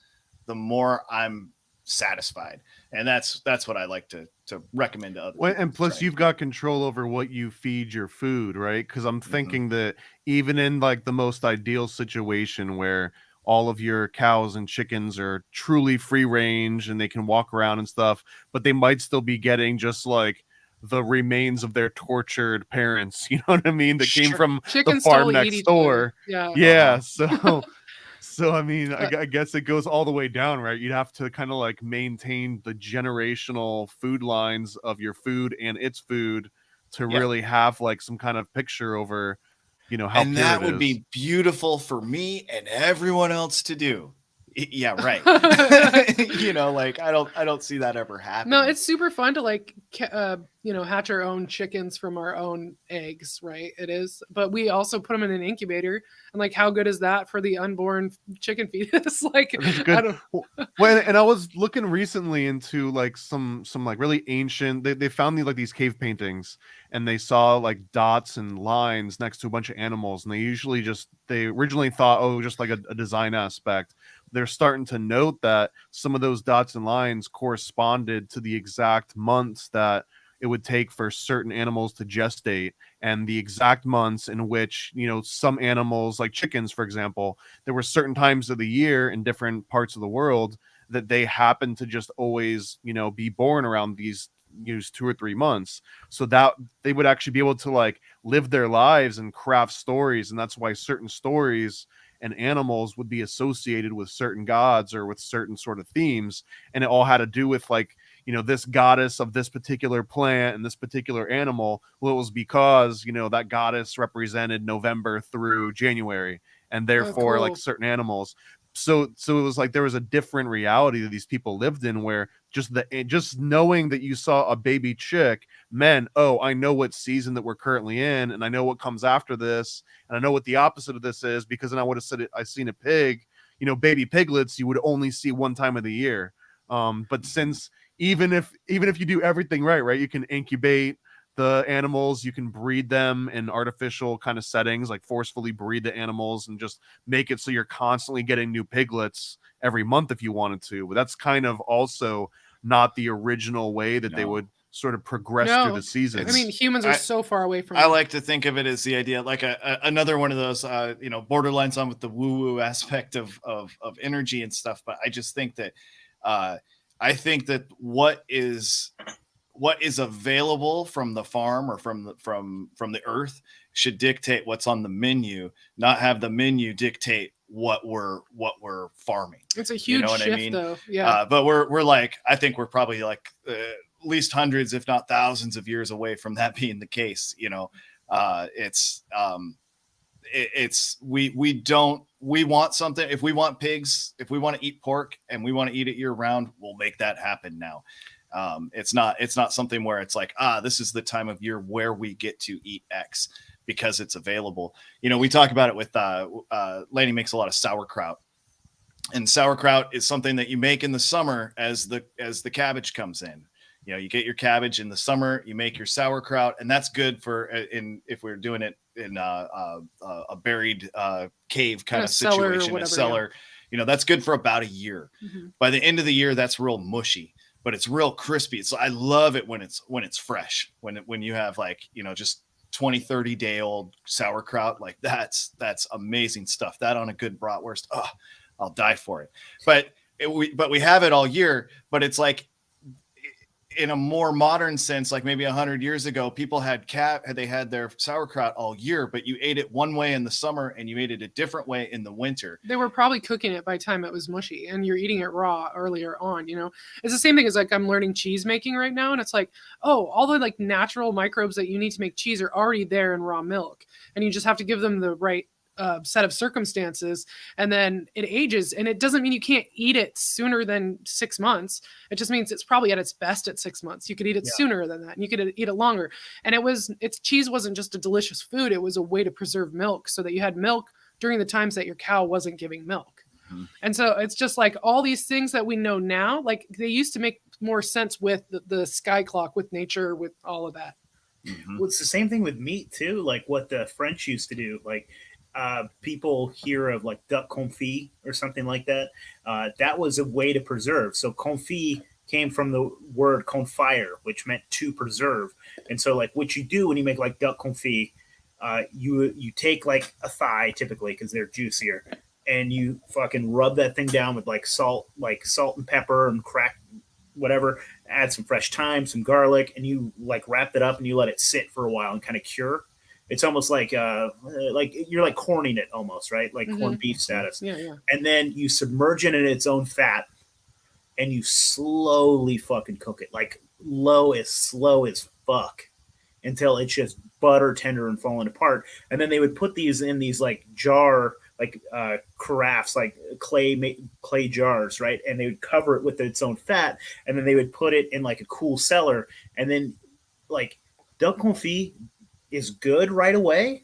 the more I'm satisfied. And that's what I like to recommend to others. And plus you've got control over what you feed your food, right? Because I'm thinking that even in like the most ideal situation where all of your cows and chickens are truly free range and they can walk around and stuff, but they might still be getting just like the remains of their tortured parents, you know what I mean, that came from Chickens the farm next door. Yeah. So I mean, I guess it goes all the way down, right? You'd have to kind of like maintain the generational food lines of your food and its food to really have like some kind of picture over, you know, how and that would be beautiful for me and everyone else to do. Yeah, right. You know, like I don't see that ever happen. No, it's super fun to like, you know, hatch our own chickens from our own eggs, right? It is, but we also put them in an incubator, and like, how good is that for the unborn chicken fetus? Like, I don't. Well, and I was looking recently into like some like really ancient. They found these cave paintings, and they saw like dots and lines next to a bunch of animals, and they originally thought, oh, just like a design aspect. They're starting to note that some of those dots and lines corresponded to the exact months that, it would take for certain animals to gestate, and the exact months in which, some animals like chickens, for example, there were certain times of the year in different parts of the world that they happen to just always, be born around these 2 or 3 months, so that they would actually be able to like live their lives and craft stories. And that's why certain stories and animals would be associated with certain gods or with certain sort of themes. And it all had to do with like, this goddess of this particular plant and this particular animal. Well, it was because, that goddess represented November through January, and therefore like cool. certain animals. So it was like there was a different reality that these people lived in, where just knowing that you saw a baby chick meant, oh, I know what season that we're currently in, and I know what comes after this, and I know what the opposite of this is, because then I would have said I seen a pig, baby piglets you would only see one time of the year. But since even if you do everything right, you can incubate the animals, you can breed them in artificial kind of settings, like forcefully breed the animals and just make it so you're constantly getting new piglets every month if you wanted to. But that's kind of also not the original way that they would sort of progress through the seasons. I mean, humans are so far away from I it. like to think of it as the idea, like another one of those, borderlines on with the woo-woo aspect of energy and stuff. But I just think that, what is available from the farm or from the earth should dictate what's on the menu, not have the menu dictate what we're farming. It's a huge shift, I mean? though. Yeah. But we're like, I think we're probably like at least hundreds, if not thousands of years away from that being the case. We want something. If we want pigs, if we want to eat pork and we want to eat it year round, we'll make that happen now. It's not something where it's like, this is the time of year where we get to eat X because it's available. We talk about it with Lanny makes a lot of sauerkraut, and sauerkraut is something that you make in the summer as the cabbage comes in. You get your cabbage in the summer, you make your sauerkraut, and that's good for if we're doing it in a buried cave kind of situation, a cellar. Yeah. That's good for about a year. Mm-hmm. By the end of the year, that's real mushy, but it's real crispy. I love it when it's fresh, when you have like, just 20, 30 day old sauerkraut. Like that's amazing stuff. That on a good bratwurst. Oh, I'll die for it. But we have it all year, but it's like, in a more modern sense, like maybe 100 years ago, people had their sauerkraut all year, but you ate it one way in the summer and you ate it a different way in the winter. They were probably cooking it by the time it was mushy, and you're eating it raw earlier on. It's the same thing as like I'm learning cheese making right now, and it's like, oh, all the like natural microbes that you need to make cheese are already there in raw milk, and you just have to give them the right set of circumstances, and then it ages. And it doesn't mean you can't eat it sooner than 6 months. It just means it's probably at its best at 6 months. You could eat it sooner than that, and you could eat it longer. And cheese wasn't just a delicious food, it was a way to preserve milk, so that you had milk during the times that your cow wasn't giving milk. Mm-hmm. And so it's just like all these things that we know now, like they used to make more sense with the sky clock, with nature, with all of that. Mm-hmm. Well, it's the same thing with meat too, like what the French used to do. Like people hear of like duck confit or something like that. That was a way to preserve. So confit came from the word confire, which meant to preserve. And so like what you do when you make like duck confit, you take like a thigh typically because they're juicier, and you fucking rub that thing down with like salt and pepper and crack whatever, add some fresh thyme, some garlic, and you like wrap it up and you let it sit for a while and kind of cure. It's almost like you're like corning it almost, right? Like corned beef status. Yeah. And then you submerge it in its own fat and you slowly fucking cook it, like slow as fuck, until it's just butter tender and falling apart. And then they would put these in these like jar, like carafes, like clay jars, right? And they would cover it with its own fat, and then they would put it in like a cool cellar. And then like duck confit is good right away,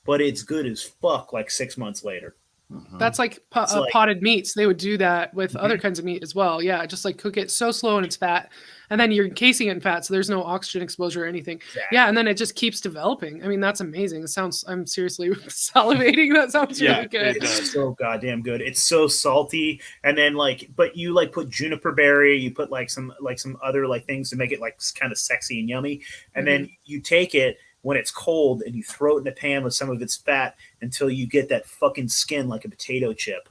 but it's good as fuck like 6 months later. That's like like- potted meats. They would do that with other kinds of meat as well. Yeah, just like cook it so slow in its fat, and then you're encasing it in fat, so there's no oxygen exposure or anything. Exactly. Yeah, and then it just keeps developing. I mean, that's amazing. It sounds. I'm seriously salivating. That sounds really good. It's so goddamn good. It's so salty, and then but you put juniper berry, you put some other things to make it kind of sexy and yummy, and then you take it when it's cold and you throw it in a pan with some of its fat until you get that fucking skin like a potato chip,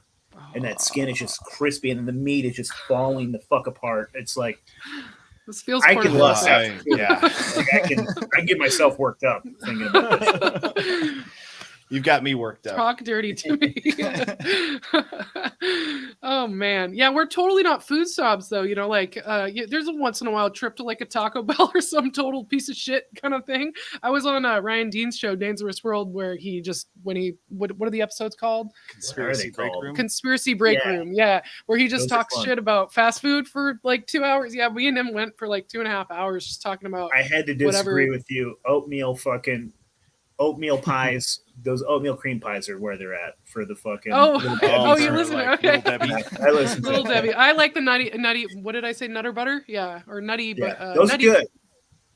and that skin is just crispy, and then the meat is just falling the fuck apart. It's like this feels. I can lust I can get myself worked up thinking about this. You've got me worked up. Talk dirty to me. Oh man, yeah, we're totally not food snobs though. There's a once in a while trip to a Taco Bell or some total piece of shit kind of thing. I was on Ryan Dean's show, Dangerous World, where what are the episodes called? Conspiracy Break Room. Conspiracy Break Room, yeah, where he just talks shit about fast food for 2 hours. Yeah, we and him went for 2.5 hours just talking about. I had to disagree with you. Oatmeal pies. Those oatmeal cream pies are where they're at for the fucking. You listen to okay. Little Debbie. I listen to Little Debbie. I like the nutty. What did I say? Nutter butter? Yeah, or nutty. Yeah, But those nutty, are good.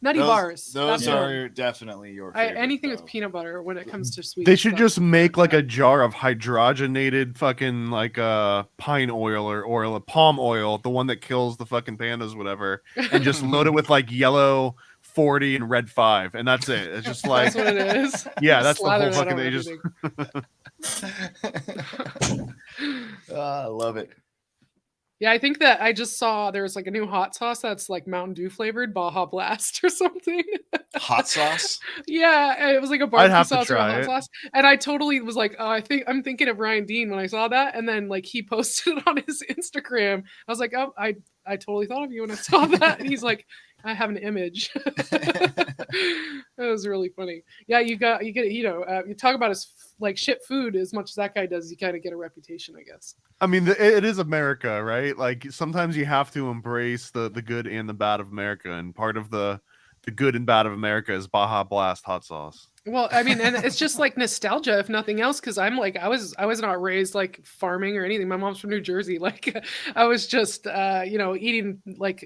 Nutty bars. Those are definitely your favorite. Anything with peanut butter when it comes to sweet. They should stuff. just make a jar of hydrogenated fucking pine oil or palm oil, the one that kills the fucking pandas, whatever, and just load it with yellow 40 and red 5, and that's it. It's just That's what it is. Yeah, that's the Slather whole that fucking. on They just. I love it. Yeah, I think that I just saw there was a new hot sauce that's Mountain Dew flavored, Baja Blast or something. Hot sauce? Yeah, it was a I'd barbecue have to sauce or a try hot it. sauce. And I totally was I'm thinking of Ryan Dean when I saw that. And then he posted it on his Instagram. I was like, oh, I totally thought of you when I saw that. And he's like, I have an image. That was really funny. Yeah, you talk about his shit food as much as that guy does, you kind of get a reputation, I guess. I mean, it is America, right? Sometimes you have to embrace the good and the bad of America, and part of the good and bad of America is Baja Blast hot sauce. Well, I mean, and it's just nostalgia, if nothing else, because I'm I was not raised farming or anything. My mom's from New Jersey. I was just eating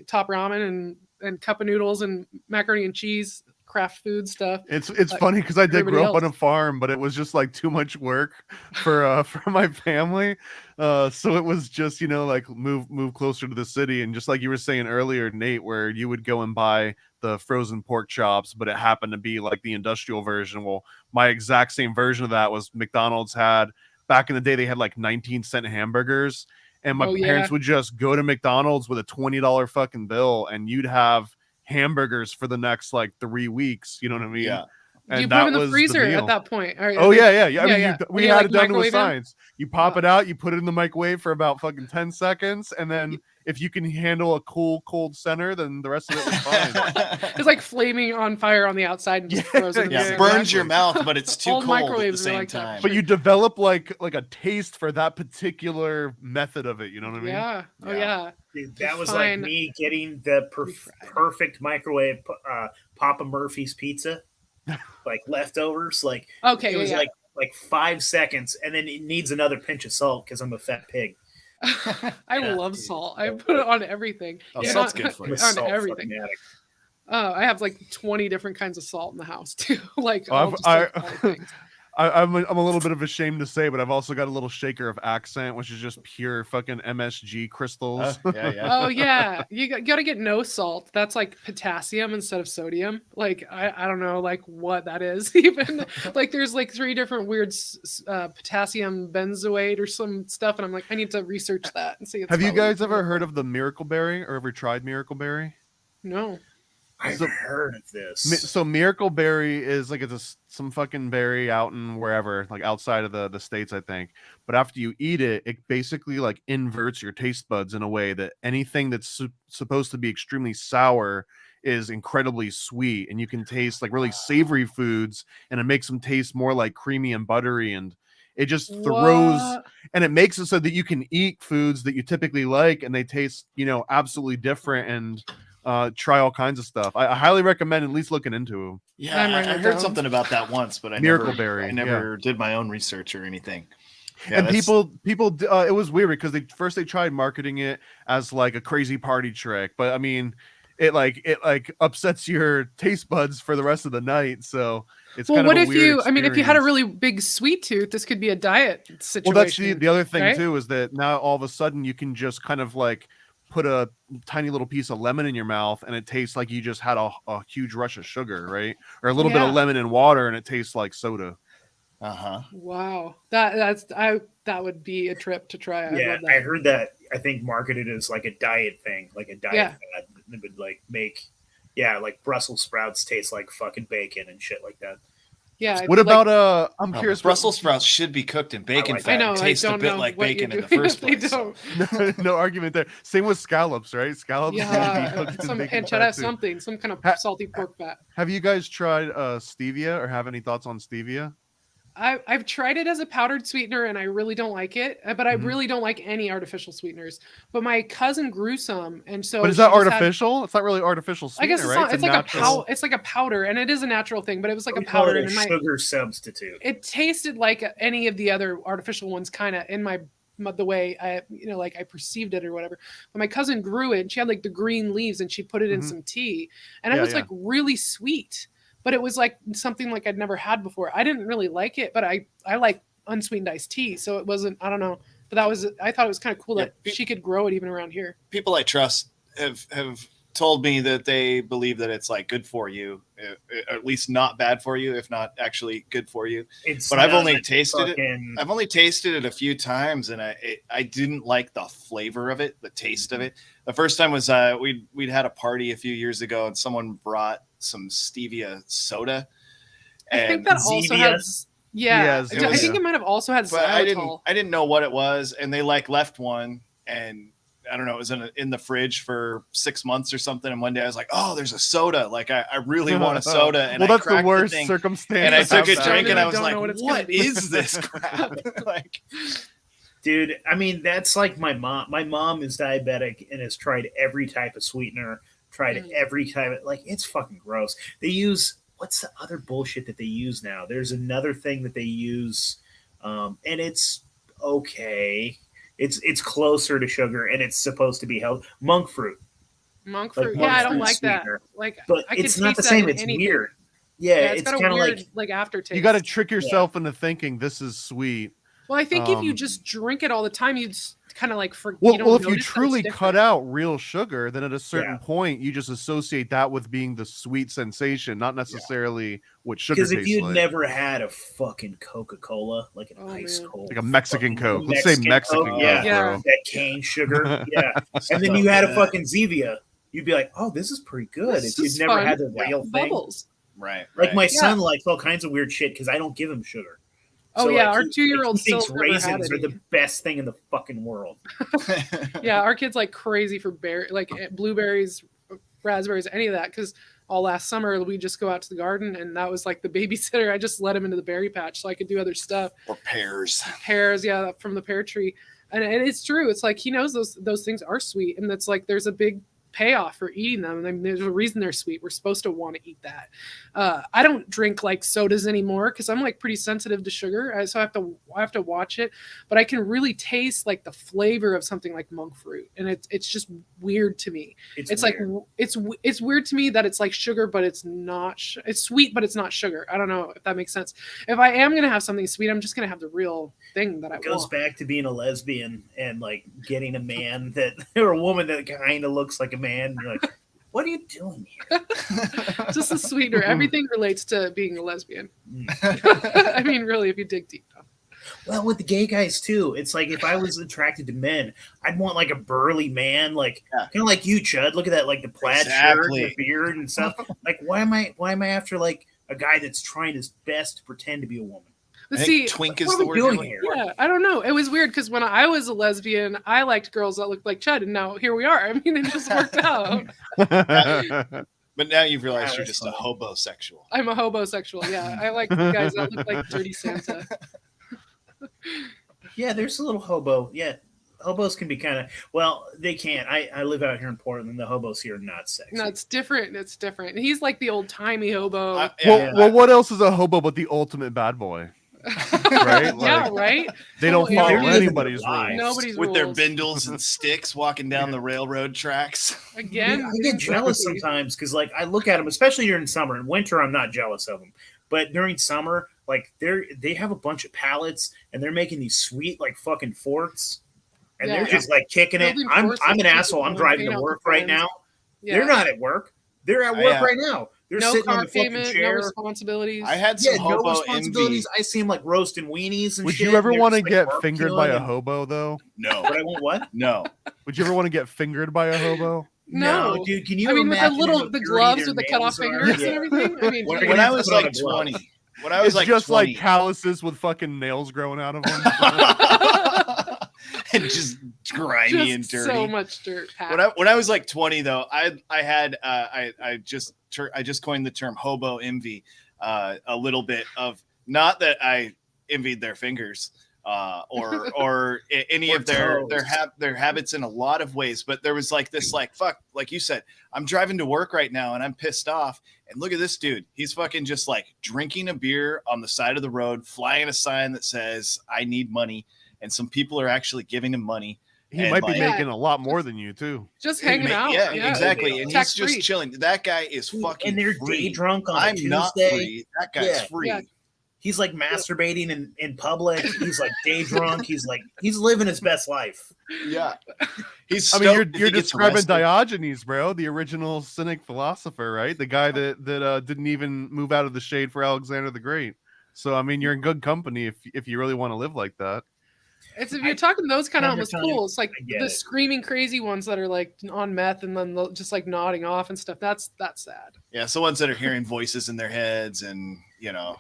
top ramen and cup of noodles and macaroni and cheese, craft food stuff. It's funny because I did grow up on else. a farm, but it was just too much work for my family. So it was just move closer to the city, and just like you were saying earlier, Nate, where you would go and buy the frozen pork chops, but it happened to be the industrial version. Well, my exact same version of that was McDonald's had back in the day. They had 19-cent hamburgers, and my parents would just go to McDonald's with a $20 fucking bill, and you'd have hamburgers for the next 3 weeks. You know what I mean? Yeah. And you put them in the freezer at that point. Yeah. We had it done to a microwave science. You pop it out, you put it in the microwave for about fucking 10 seconds, and then if you can handle a cold center, then the rest of it is fine. It's flaming on fire on the outside and just frozen. Yeah, burns your mouth, but it's too Old cold at the microwaves are same like that. time. But you develop like a taste for that particular method of it. You know what I mean? Yeah. Oh Yeah. yeah. Dude, that was Fine. like me getting the perfect microwave Papa Murphy's pizza, leftovers. Okay. It was yeah. like 5 seconds, and then it needs another pinch of salt because I'm a fat pig. I love salt. I put it on everything. Oh, Yeah, salt's not- good for I'm you. a on salt everything. fucking addict. I have 20 different kinds of salt in the house too. all things. I'm a little bit of ashamed to say, but I've also got a little shaker of Accent, which is just pure fucking MSG crystals. Oh yeah, you got to get no salt. That's potassium instead of sodium. I don't know what that is even. There's 3 different weird potassium benzoate or some stuff, and I'm I need to research that and see. Have you guys ever heard of the Miracle Berry or ever tried Miracle Berry? No. I've heard of this. So Miracle Berry is it's some fucking berry out in wherever, outside of the States, I think. But after you eat it, it basically inverts your taste buds in a way that anything that's supposed to be extremely sour is incredibly sweet, and you can taste really savory foods, and it makes them taste more creamy and buttery, and it just throws, and it makes it so that you can eat foods that you typically like, and they taste absolutely different, and try all kinds of stuff. I highly recommend at least looking into them. Yeah, I heard something about that once, but I Miracle never, Berry, I never did my own research or anything. Yeah, and that's- people, it was weird because they tried marketing it as like a crazy party trick, but I mean, it upsets your taste buds for the rest of the night. So it's Well, kind what of a if weird you? I mean, if you had a experience. really big sweet tooth, this could be a diet situation. Well, that's the other thing right? too, is that now all of a sudden you can just kind of like put a tiny little piece of lemon in your mouth and it tastes like you just had a huge rush of sugar, right? Or a little bit of Yeah. lemon and water and it tastes like soda. uh-huh. Wow, that would be a trip to try. I Yeah, love I that. heard that. I think marketed as like a diet thing, like a diet Yeah. fad that would like make, yeah, like Brussels sprouts taste like fucking bacon and shit like that. Yeah. What like- about I'm No, curious but Brussels sprouts should be cooked in bacon like fat. I know. and I taste a don't bit know like what bacon you're in the doing first if they place. So. don't. no argument there. Same with scallops, right? Scallops should be Yeah, cooked in some bacon and should fat have too. something, some kind of salty pork fat. Have you guys tried stevia or have any thoughts on stevia? I've tried it as a powdered sweetener and I really don't like it, but I Mhm. really don't like any artificial sweeteners. But my cousin grew some, and so But is she that just had- artificial? It's not really artificial I guess sweetener, it's right? not. It's a like a natural- It's like a powder, and it is a natural thing. But it was like We a call powder, it a and sugar substitute. it tasted like any of the other artificial ones, kind of in the way I like I perceived it or whatever. But my cousin grew it, and she had like the green leaves, and she put it in Mhm. some tea, and it Yeah, was yeah. like really sweet. But it was like something like I'd never had before. I didn't really like it, but I like unsweetened iced tea, so it wasn't. I don't know, but I thought it was kind of cool Yeah, that she could grow it even around here. People I trust have told me that they believe that it's like good for you, or at least not bad for you, if not actually good for you. It's But I've not only tasted it. fucking- I've only tasted it a few times, and I didn't like the flavor of it, the taste of it. The first time was we'd had a party a few years ago, and someone brought some stevia soda. I think And that also Zevia? has. Yeah, Yeah, I think Zevia. it might have also had but I xylitol. didn't know what it was, and they like left one, and I don't know, it was in the fridge for 6 months or something. And one day I was like, oh, there's a soda. Like I really want a soda. And well, I that's the cracked worst thing, circumstance. and I to took a have that. drink and I Don't was know like, what it's gonna what be. is this crap? Like, Dude, I mean, that's like my mom. My mom is diabetic and has tried every type of sweetener, tried Mm. every type of, like, it's fucking gross. They use, what's the other bullshit that they use now? There's another thing that they use, and it's okay. It's closer to sugar and it's supposed to be healthy. Monk fruit. Monk Like fruit. monk Yeah, I don't fruit like that. sweetener. Like, But I could it's not taste the that same. in It's anything. weird. Yeah, Yeah, it's got a kind of weird like, aftertaste. You got to trick yourself into thinking this is sweet. Well, I think if you um, just drink it all the time, you'd kind of like forget. Well, if you notice that it's truly different. cut out real sugar, then at a certain Yeah. point you just associate that with being the sweet sensation, not necessarily what sugar because if tastes you'd like. never had a fucking Coca-Cola, like an Oh, ice man. cold, Like a Mexican fucking Coke. Let's say Mexican Coke, Coke, yeah, Yeah. bro. that cane sugar, yeah. And then you had a fucking Zevia, you'd be like, oh, this is pretty good. This If is you've never fun. had the Yeah. real thing. Bubbles. right. Like my Yeah. son likes all kinds of weird shit because I don't give him sugar. Oh yeah, our he 2-year-old he thinks still never had raisins are any. the best thing in the fucking world. Yeah, our kids like crazy for blueberries, raspberries, any of that. Because all last summer we just go out to the garden, and that was like the babysitter. I just let him into the berry patch so I could do other stuff. Or pears. Pears, yeah, from the pear tree, and it's true. It's like he knows those things are sweet, and it's like there's a big payoff for eating them. I mean, there's a reason they're sweet. We're supposed to want to eat that. I don't drink like sodas anymore because I'm like pretty sensitive to sugar, so I have to watch it. But I can really taste like the flavor of something like monk fruit, and it's just weird to me. It's like weird. it's weird to me that it's like sugar, but it's not. It's sweet, but it's not sugar. I don't know if that makes sense. If I am gonna have something sweet, I'm just gonna have the real thing that I It goes want. back to being a lesbian and like getting a man that or a woman that kind of looks like a man. You're like, what are you doing here? Just the sweetener. Everything relates to being a lesbian. Mm. I mean, really, if you dig deep enough. Well, with the gay guys too, it's like if I was attracted to men, I'd want like a burly man, like Yeah. kind of like you, Chud. Look at that, like the plaid Exactly. shirt, the beard, and stuff. Like, why am I after like a guy that's trying his best to pretend to be a woman? But I see, think twink is what the are we word doing you're here? looking for. yeah, I don't know. It was weird because when I was a lesbian, I liked girls that looked like Chud, and now here we are. I mean, it just worked out. But now you've realized Yeah, you're that's just a funny. hobosexual. I'm a hobosexual. Yeah, I like guys that look like Dirty Santa. Yeah, there's a little hobo. Yeah, hobos can be kind of well. They can't. I live out here in Portland. The hobos here are not sexy. No, it's different. It's different. He's like the old timey hobo. Yeah, well, what else is a hobo but the ultimate bad boy? right? Yeah, Like, right. they don't Totally. follow They're living anybody's their lives. rules. Nobody's with their rules. bindles and sticks walking down the railroad tracks. Again, Dude, I get jealous exactly. sometimes because, like, I look at them, especially during summer. In winter, I'm not jealous of them, but during summer, like, they have a bunch of pallets and they're making these sweet, like, fucking forts, and Yeah. they're just like kicking it. Building I'm forts an is super asshole. I'm fun. driving Hang to out work with right friends. now. Yeah. They're not at work. They're at work Yeah. right now. They're No sitting on car the fucking payment, no chair. responsibilities. I had some Yeah, no hobo responsibilities. envy. I see them like roasting weenies and Would shit. you ever and they're want to just, like, get fingered by barbecuing a and- hobo, though? No, But I want what? no. Would you ever want to get fingered by a hobo? No. dude. Can you I mean, with imagine the little how the dirty gloves their with the cut off nails are? fingers Yeah. and everything. I mean, When- When gonna I have to was put on like a glove. 20, when I was It's like just 20, like calluses with fucking nails growing out of them. and just grimy just and dirty. so much dirt. When I was like 20 though, I just coined the term hobo envy, a little bit of, not that I envied their fingers or any Or of their toes. habits in a lot of ways, but there was like this, like, fuck, like you said, I'm driving to work right now and I'm pissed off, and look at this dude, he's fucking just like drinking a beer on the side of the road, flying a sign that says I need money, and some people are actually giving him money. He And might be like- making a lot more than you too. just hanging out. Yeah, Yeah, exactly. And he's Tax-free. just chilling. That guy is fucking And they're free. day drunk on a I'm Tuesday. not free. That guy's Yeah. free. Yeah. He's like masturbating in public. He's like day drunk. He's living his best life. Yeah. He's I mean, stoked if you're he gets describing arrested. Diogenes, bro, the original cynic philosopher, right? The guy that didn't even move out of the shade for Alexander the Great. So I mean, you're in good company if you really want to live like that. It's if you're talking those kind of Over almost time, cool. It's like I get the it. screaming crazy ones that are like on meth and then just like nodding off and stuff. That's sad. Yeah, so ones that are hearing voices in their heads and, you know,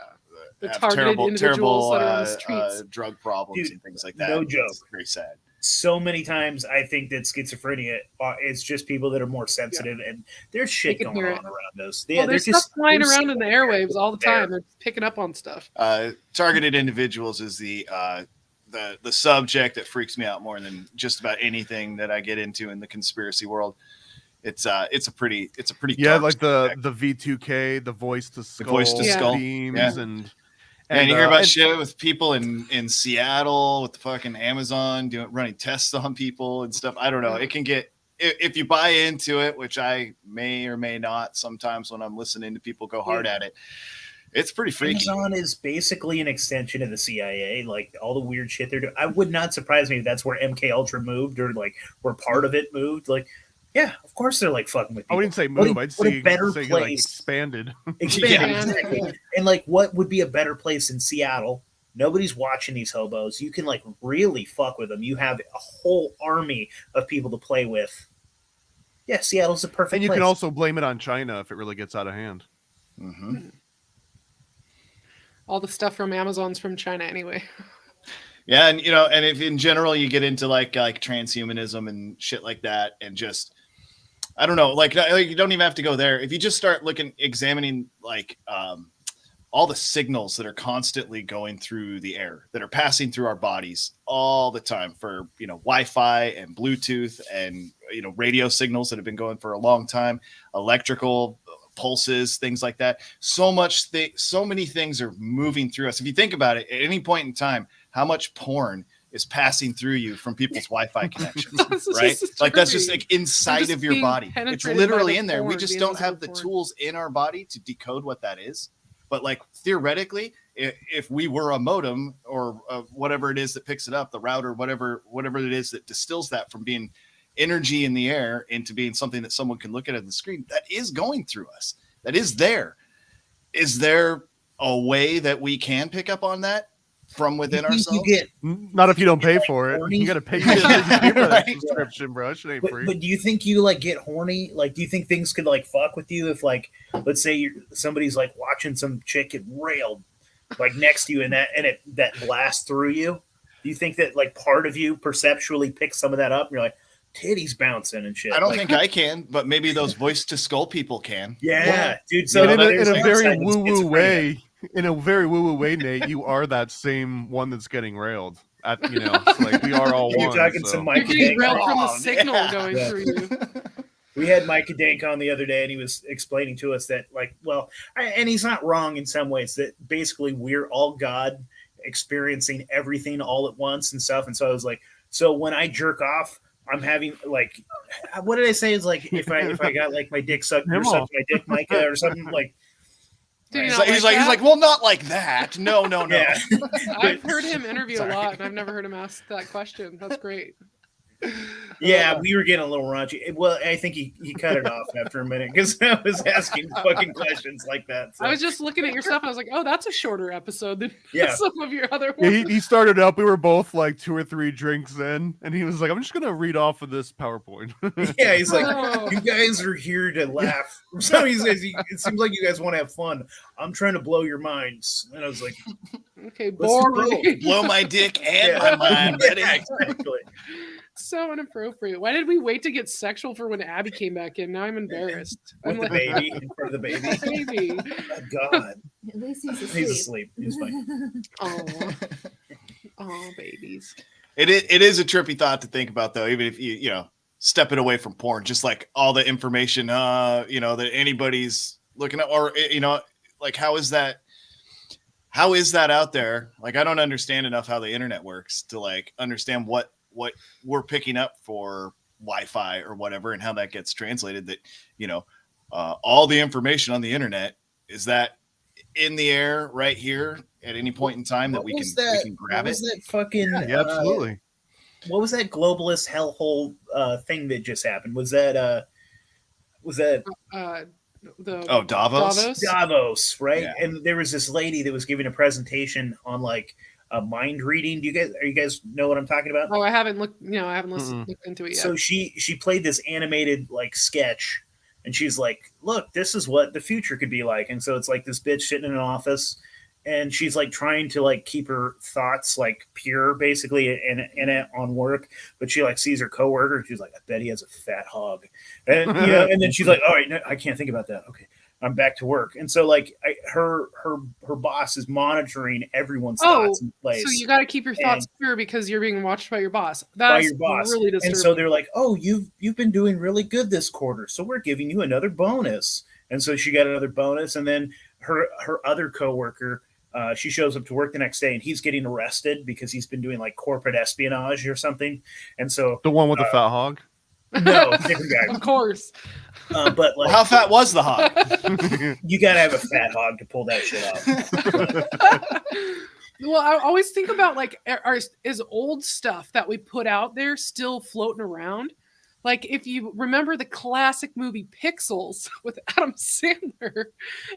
The have targeted terrible, individuals terrible that are on the streets. drug problems Dude, and things like that. no joke. It's very sad. So many times I think that schizophrenia, it's just people that are more sensitive, and there's shit They can going hear on it. around us. Well, there's they're stuff just flying they're around in the airwaves all the there. time. They're picking up on stuff. Targeted individuals is the subject that freaks me out more than just about anything that I get into in the conspiracy world. It's a pretty Yeah, dark like subject. the V2K, the voice to skull, voice to skull. beams, Yeah. And you hear about shit with people in Seattle with the fucking Amazon running tests on people and stuff. I don't know. It can get, if you buy into it, which I may or may not sometimes when I'm listening to people go hard at it, it's pretty freaky. Amazon is basically an extension of the CIA. Like all the weird shit they're doing. I would not surprise me if that's where MK Ultra moved or like where part of it moved. Like, yeah, of course they're like fucking with I people. wouldn't say What a- move. I'd what a say better say like place. expanded. Expanded, Yeah. exactly. And like, what would be a better place in Seattle? Nobody's watching these hobos. You can like really fuck with them. You have a whole army of people to play with. Yeah, Seattle's the perfect And you place. can also blame it on China if it really gets out of hand. Mm-hmm. All the stuff from Amazon's from China anyway. Yeah, and you know, and if in general you get into like transhumanism and shit like that, and just I don't know, like you don't even have to go there. If you just start examining like all the signals that are constantly going through the air, that are passing through our bodies all the time, for Wi-Fi and Bluetooth and radio signals that have been going for a long time, electrical pulses, things like that. So many things are moving through us. If you think about it, at any point in time, how much porn is passing through you from people's Wi-Fi connections, right? Like that's just like inside just of your being body. It's penetrated literally by the in there. We porn, just the don't have the invisible porn. tools in our body to decode what that is. But like theoretically, if we were a modem or whatever it is that picks it up, the router, whatever it is that distills that from being energy in the air into being something that someone can look at on the screen, that is going through us. That is there. Is there a way that we can pick up on that from within You think ourselves? you get Not if you don't pay for it. horny? You got to pay for that Right. subscription, bro. It shit ain't But, free. but do you think you like get horny? Like, do you think things could like fuck with you if like, let's say somebody's like watching some chick get railed like next to you and that blasts through you? Do you think that like part of you perceptually picks some of that up and you're like, titties bouncing and shit? I don't Like, think I can, but maybe those voice to skull people can. Yeah, dude. So And in there's a an very upside to woo-woo schizophrenia. way, Nate, you are that same one that's getting railed. Like we are all You're one. talking so. some Mike You're getting Dank. railed from the Oh, signal yeah. going Yeah. through you. We had Mike Dank on the other day, and he was explaining to us that, like, well, and he's not wrong in some ways, that basically we're all God, experiencing everything all at once and stuff. And so I was like, so when I jerk off, I'm having like, what did I say? Is like if I got like my dick sucked, you're sucking my dick, Micah, or something like. Do you He's not like, he's like, well, not like that. No. Yeah. I've heard him interview Sorry. a lot, and I've never heard him ask that question. That's great. Yeah, we were getting a little raunchy. Well, I think he cut it off after a minute because I was asking fucking questions like that. So. I was just looking at your stuff, and I was like, "Oh, that's a shorter episode than Yeah. some of your other Yeah, ones." he started up. We were both like 2 or 3 drinks in, and he was like, "I'm just gonna read off of this PowerPoint." Yeah, he's like, Oh. you guys are here to laugh. So he says, it seems like you guys want to have fun. I'm trying to blow your minds. And I was like, Okay, Let's go. boring. Blow my dick and Yeah. my mind. Buddy. Yeah, exactly. So inappropriate. Why did we wait to get sexual for when Abby came back in? Now I'm embarrassed. With I'm the baby, in front of the baby. baby. Oh, God. At least he's asleep. He's asleep. He's fine. Oh, babies. It is a trippy thought to think about, though, even if you step it away from porn, just like all the information, that anybody's looking at, or, like, how is that out there? Like, I don't understand enough how the internet works to like understand what we're picking up for Wi-Fi or whatever, and how that gets translated. That, all the information on the internet is that in the air right here at any point in time that we can grab what it. was that fucking Yeah, absolutely. what was that globalist hellhole thing that just happened? Was that Davos? Davos, right? Yeah. And there was this lady that was giving a presentation on like mind reading. Are you guys know what I'm talking about? Oh, I haven't looked. I haven't looked into it yet. So she played this animated like sketch, and she's like, "Look, this is what the future could be like." And so it's like this bitch sitting in an office, and she's like trying to like keep her thoughts like pure, basically, in it on work. But she like sees her coworker, and she's like, "I bet he has a fat hog," and and then she's like, "All right, no, I can't think about that. Okay, I'm back to work." And so like her boss is monitoring everyone's thoughts in place. So you got to keep your thoughts pure because you're being watched by your boss. That's by your boss. Really disturbing. And so they're like, "Oh, you've been doing really good this quarter, so we're giving you another bonus." And so she got another bonus, and then her other coworker, she shows up to work the next day, and he's getting arrested because he's been doing like corporate espionage or something. And so The one with the fat hog. no, different guy. Of course. But like, How fat was the hog? you gotta have a fat hog to pull that shit off. Well, I always think about like, is old stuff that we put out there still floating around? Like, if you remember the classic movie Pixels with Adam Sandler,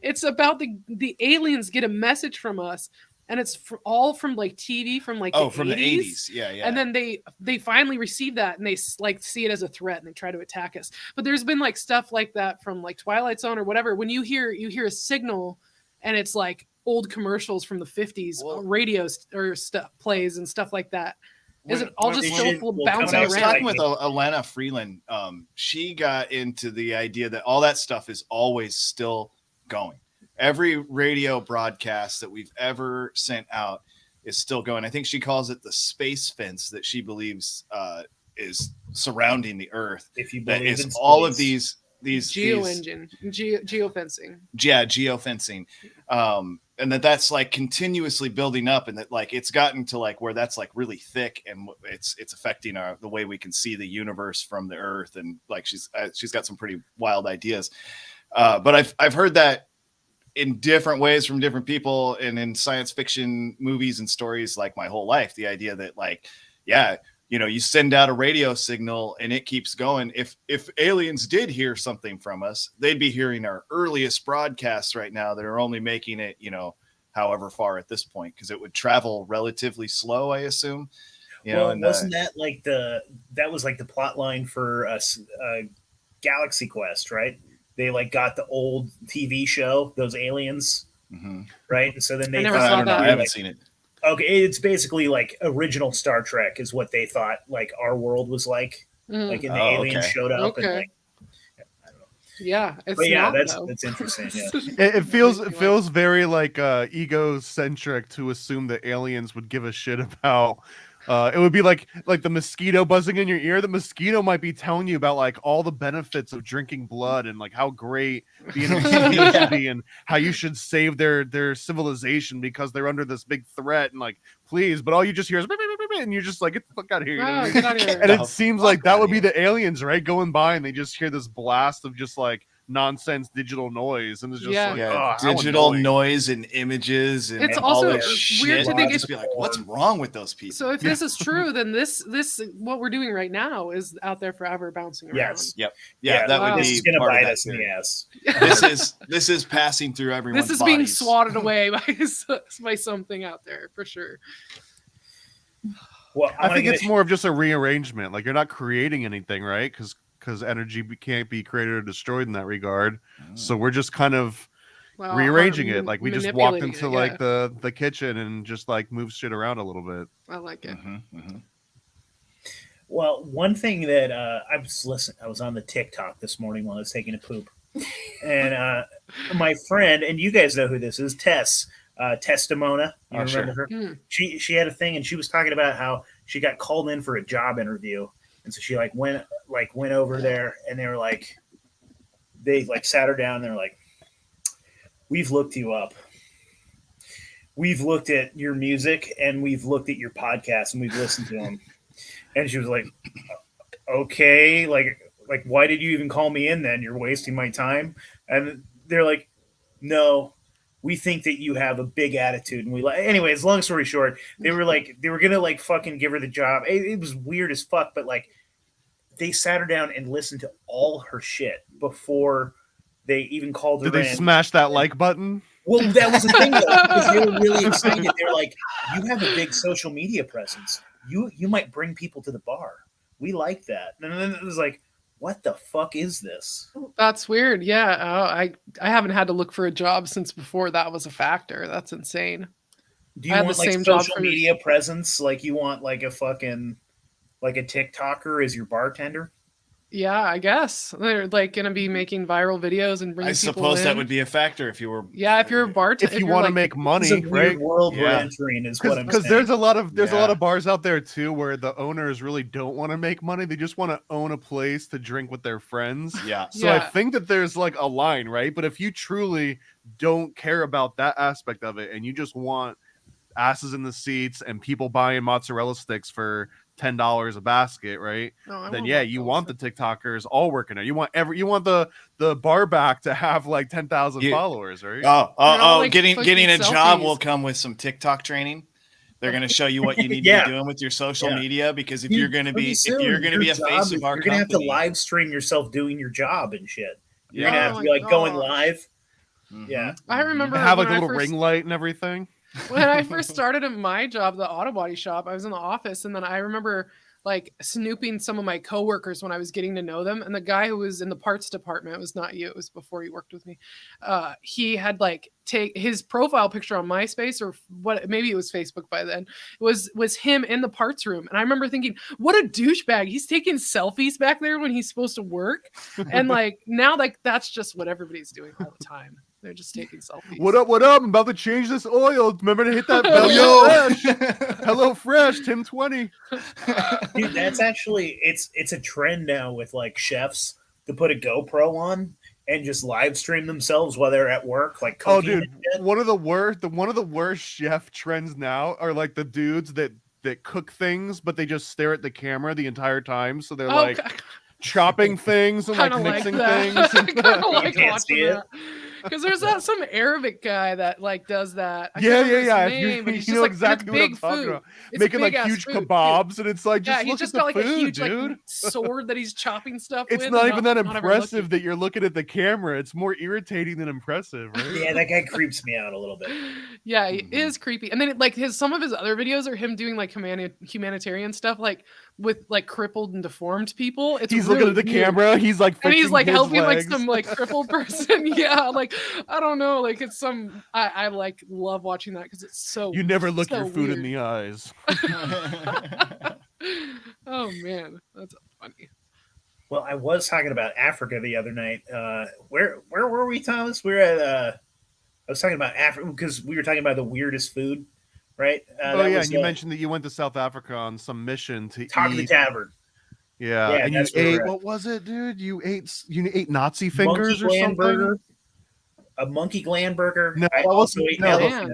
it's about the aliens get a message from us, and it's all from like TV from like from the 80s. Yeah. And then they finally receive that, and they like see it as a threat, and they try to attack us. But there's been like stuff like that from like Twilight Zone or whatever. When you hear a signal, and it's like old commercials from the 50s, radios or stuff plays and stuff like that. Is it all just still bouncing When I was around? talking with Alana Freeland, she got into the idea that all that stuff is always still going. Every radio broadcast that we've ever sent out is still going. I think she calls it the space fence that she believes is surrounding the Earth. If you that believe is in all of space. these geofencing. Yeah, geofencing. And that's like continuously building up, and that like it's gotten to like where that's like really thick, and it's affecting the way we can see the universe from the Earth. And like she's got some pretty wild ideas. But I've heard that in different ways from different people, and in science fiction movies and stories like my whole life. The idea that like, yeah, you send out a radio signal and it keeps going. If aliens did hear something from us, they'd be hearing our earliest broadcasts right now that are only making it, however far at this point, because it would travel relatively slow, I assume. Wasn't that like that was like the plot line for Galaxy Quest, right? They like got the old TV show, those aliens, right? And so then they I don't know. I haven't seen it. Okay, it's basically like original Star Trek is what they thought like our world was like. Like in the aliens showed up and like I don't know. Yeah, it's but yeah, not, that's interesting. Yeah, It feels very like egocentric to assume that aliens would give a shit about It would be like the mosquito buzzing in your ear. The mosquito might be telling you about like all the benefits of drinking blood and like how great being a mosquito should be and how you should save their civilization because they're under this big threat and like please. But all you just hear is and you're just like get the fuck out of here. You know what I mean? Get out of here. And it seems like that would be the the aliens, right? Going by and they just hear this blast of just like nonsense digital noise and it's just like how digital annoying. noise and images and It's all also this weird shit. to think Just be like, what's wrong with those people? So if this is true, then this what we're doing right now is out there forever bouncing around. Yes. Yep. Yeah, Yeah, that would this be is gonna part of bite that us in the theory. ass. This is passing through everyone's This is being bodies. swatted away by something out there for sure. Well, I think it's more of just a rearrangement. Like you're not creating anything, right? Because energy can't be created or destroyed in that regard. So we're just kind of Well, rearranging or it. Like we just walked manipulating into it, like yeah. the kitchen and just like moved shit around a little bit. I like it. Well, one thing that I was on the TikTok this morning while I was taking a poop, and my friend, and you guys know who this is, Tess Testimona. You remember her? Mm. She had a thing, and she was talking about how she got called in for a job interview, and so she went over there, and they sat her down. And they're like, "We've looked you up. We've looked at your music, and we've looked at your podcast, and we've listened to them." And she was like, "Okay, like why did you even call me in then? You're wasting my time." And they're like, "No, we think that you have a big attitude." And anyways, long story short, they were gonna like fucking give her the job. It was weird as fuck, but like they sat her down and listened to all her shit before they even called her Did they in. smash that like button? Well, that was the thing though, because they were really excited. They were like, "You have a big social media presence. You might bring people to the bar. We like that." And then it was like, what the fuck is this? That's weird. Yeah. I haven't had to look for a job since before that was a factor. That's insane. Do you I had want the like same job social for- media presence? Like you want like a fucking like a TikToker as your bartender? Yeah, I guess they're like going to be making viral videos and bringing I people suppose in. that would be a factor if you were. Yeah, if you're a bartender, If you want to make It's a money, weird right? world we're Yeah. entering is what I'm Because saying. there's a lot of bars out there too where the owners really don't want to make money. They just want to own a place to drink with their friends. Yeah. So I Yeah. think that there's like a line, right? But if you truly don't care about that aspect of it and you just want asses in the seats and people buying mozzarella sticks for $10 a basket, right? Then yeah, you want the TikTokers all working out. You want the bar back to have like 10,000 followers, right? like, getting pushing a job selfies. will come with some TikTok training. They're going to show you what you need Yeah. to be doing with your social Yeah. media because if you're going to be Pretty a soon, face your of job our you're gonna have to company, live stream yourself doing your job and shit. You're Yeah. gonna have Oh to be my like going gosh. live. Mhm. Yeah. I remember Have like when a I little first- ring light and everything. when I first started at my job, the auto body shop, I was in the office, and then I remember like snooping some of my coworkers when I was getting to know them. And the guy who was in the parts department, it was not you, it was before you worked with me. He had like take his profile picture on MySpace or what, maybe it was Facebook by then, was him in the parts room. And I remember thinking, what a douchebag. He's taking selfies back there when he's supposed to work. And like now, like that's just what everybody's doing all the time. They're just taking selfies. What up? I'm about to change this oil. Remember to hit that bell. Hello Fresh, Tim 20. Dude, that's actually it's a trend now with like chefs to put a GoPro on and just live stream themselves while they're at work, like Oh, cooking. dude, one of the worst chef trends now are like the dudes that cook things, but they just stare at the camera the entire time. So they're like chopping things and like Kinda mixing that. things. I kinda like can't watching see it. that. Because there's some Arabic guy that like does that. I Yeah. can't remember his You name, but he's know just, like, exactly what I'm big talking food. about. It's Making like big-ass huge food, too. kebabs, and it's like Yeah, just he's look just at got the like food, a huge dude. like sword that he's chopping stuff It's with. not and even that ever impressive looking. that you're looking at the camera. It's more irritating than impressive, right? Yeah, that guy creeps me out a little bit. Yeah, he is creepy. And then like some of his other videos are him doing like humanitarian stuff, like with like crippled and deformed people. It's He's really looking at the weird. camera. He's like, And he's fixing like his helping legs. like some like crippled person. Yeah, like I don't know, like it's some I like love watching that because it's so. You never look so your food in weird. the eyes. Oh man, that's funny. Well, I was talking about Africa the other night. Where were we, Thomas? We were at. I was talking about Africa because we were talking about the weirdest food. right? Oh That yeah, was, and you mentioned that you went to South Africa on some mission to Talk of the eat. Tavern. Yeah, Yeah, and you that's where we're ate at. what was it, dude? You ate Nazi Monkey fingers or gland something? burger. A monkey gland burger. No, I that also wasn't- ate no. elephant.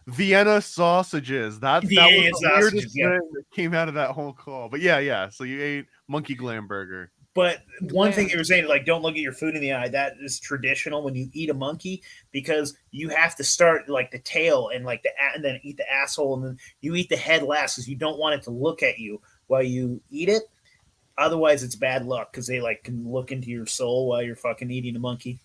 And Vienna sausages. That was Vienna the weirdest sausages, yeah. thing that came out of that whole call. But yeah. So you ate monkey gland burger. But one thing Gland. they were saying, like, don't look at your food in the eye. That is traditional when you eat a monkey, because you have to start like the tail and like and then eat the asshole, and then you eat the head last, because you don't want it to look at you while you eat it. Otherwise, it's bad luck, because they like can look into your soul while you're fucking eating a monkey.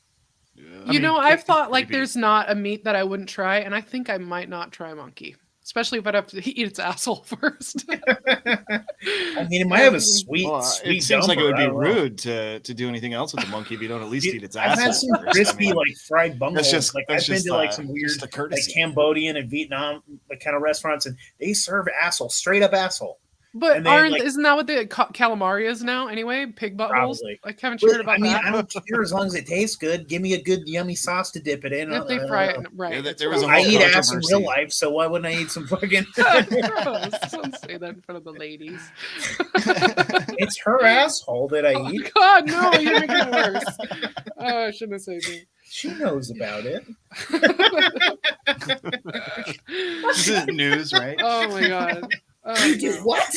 I You mean, know, I've thought like maybe. there's not a meat that I wouldn't try, and I think I might not try monkey, especially if I'd have to eat its asshole first. I mean, it might have a sweet, Well, sweet. it seems like it would dumper, be I don't know. rude to do anything else with the monkey if you don't at least eat its I've asshole had some first. I crispy, mean, like fried bungholes. that's Like I've been to like some weird, just a like courtesy. Cambodian and Vietnam, like kind of restaurants, and they serve asshole, straight up asshole. But And they, like- isn't that what the calamari is now anyway? Pig buttholes? Probably. I haven't But, heard about I mean, that. I don't care as long as it tastes good. Give me a good yummy sauce to dip it in. If they fry it right. Yeah, there was a I whole eat ass in controversy. real life, so why wouldn't I eat some fucking? Gross. Don't say that in front of the ladies. It's her asshole that I Oh, eat. God, no, you're making it worse. Oh, I shouldn't have said anything. She knows about it. This is news, right? Oh my God. Oh, You do no. what?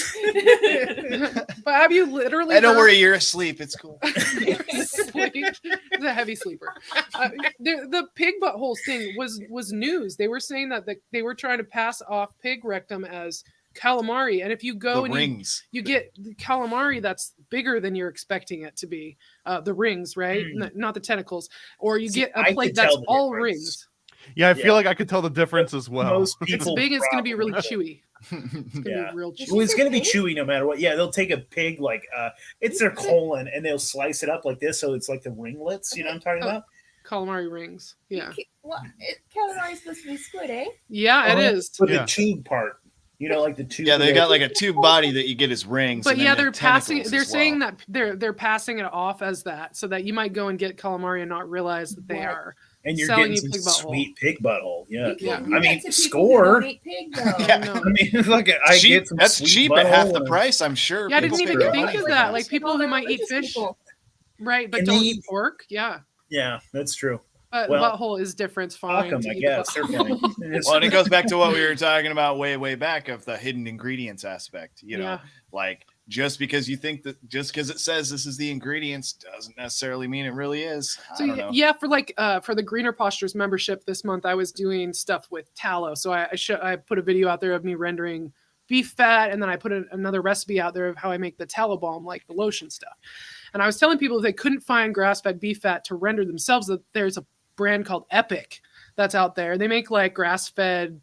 But have you literally? Hey, don't heard- worry, you're asleep. It's cool. Sleep. He's a heavy sleeper. The pig buttholes thing was news. They were saying that they were trying to pass off pig rectum as calamari, and if you go The and rings. you get the calamari that's bigger than you're expecting it to be, the rings, right? Not the tentacles, or you See, get I a could plate tell that's the all difference. rings. Yeah, I Yeah. feel like I could tell the difference as well. Most It's people big. It's going to be really probably- chewy. It's going to Yeah. be real chewy. Well, it's gonna be chewy no matter what. Yeah, they'll take a pig like it's their colon, and they'll slice it up like this, so it's like the ringlets. You know what I'm talking about? Calamari rings. Yeah, What? Calamari is supposed to be squid, eh? yeah, it Uh-huh. is. With Yeah. the tube part. You know, like the tube. Yeah, they where got like a tube body that you get as rings. But and then yeah, the they're passing. tentacles They're as saying well. that they're passing it off as that, so that you might go and get calamari and not realize that they What? are. and you're selling getting you some pig butthole. sweet pig butthole. Yeah. You Yeah. can't I do that mean, to people who score. don't eat pig, though. I Yeah. know. I mean, look, I Cheap. get some. That's sweet cheap at half butthole the and- price, I'm sure. Yeah, I didn't People even spend think money of for that. Like All people the who might eat religious fish, people. right, but And don't they eat eat- pork. Yeah, Yeah, that's true. but Well, butthole is different. Fuck Fine. them, to I eat the guess. They're butthole. fine. It's- Well, and it goes back to what we were talking about way back of the hidden ingredients aspect. You know, Yeah. like just because you think that just because it says this is the ingredients doesn't necessarily mean it really is. So I don't know. yeah, for the Greener Postures membership this month, I was doing stuff with tallow. So I put a video out there of me rendering beef fat, and then I put another recipe out there of how I make the tallow balm, like the lotion stuff. And I was telling people if they couldn't find grass-fed beef fat to render themselves, that there's a brand called Epic that's out there. They make like grass-fed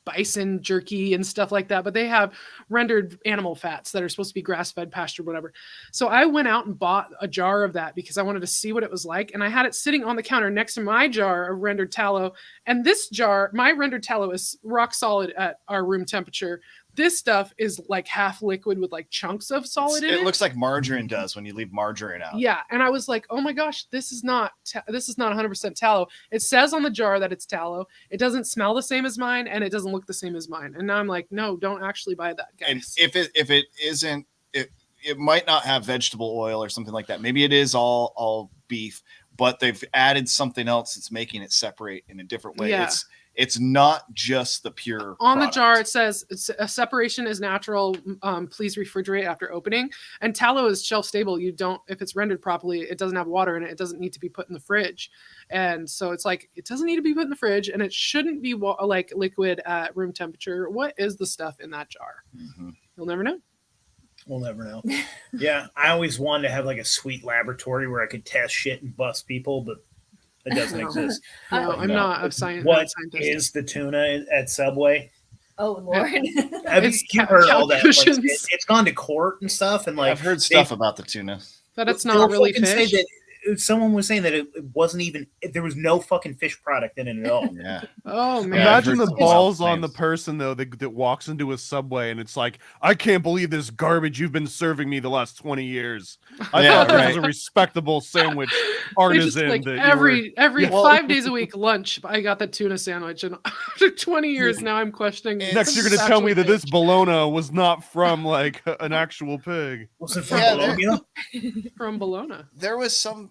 bison jerky and stuff like that, but they have rendered animal fats that are supposed to be grass-fed, pastured, whatever. So I went out and bought a jar of that because I wanted to see what it was like, and I had it sitting on the counter next to my jar of rendered tallow. And this jar, my rendered tallow, is rock solid at our room temperature. This stuff is like half liquid with like chunks of solid in it. It looks like margarine does when you leave margarine out. Yeah, and I was like, "Oh my gosh, this is not 100% tallow." It says on the jar that it's tallow. It doesn't smell the same as mine, and it doesn't look the same as mine. And now I'm like, "No, don't actually buy that, guys." And if it isn't, it might not have vegetable oil or something like that. Maybe it is all beef, but they've added something else that's making it separate in a different way. Yeah. It's not just the pure On the product. jar, it says a separation is natural. Please refrigerate after opening. And tallow is shelf stable. You don't, if it's rendered properly, it doesn't have water in it. It doesn't need to be put in the fridge. And so it's like, it doesn't need to be put in the fridge, and it shouldn't be like liquid at room temperature. What is the stuff in that jar? Mhm. You'll never know. We'll never know. Yeah, I always wanted to have like a sweet laboratory where I could test shit and bust people, but it doesn't exist. No, I'm No. not a scientist. What is the tuna at Subway? Oh, Lord. Have It's you heard all that? Like, cushions. it's gone to court and stuff, and like I've heard stuff about the tuna. That it's they'll not really fucking say fish. that someone was saying that it wasn't even, there was no fucking fish product in it at all. Yeah. Oh man. I've Imagine heard the some wild balls on the claims. person though that walks into a Subway and it's like, I can't believe this garbage you've been serving me the last 20 years. I Yeah, thought this was right. a respectable sandwich They just artisan like that you were. every Yeah. 5 days a week lunch. I got the tuna sandwich, and after 20 years now, I'm questioning. It's- Next, you're gonna it's tell me actually that this baked bologna was not from like an actual pig. Was it from Yeah, Bologna? from Bologna. There was some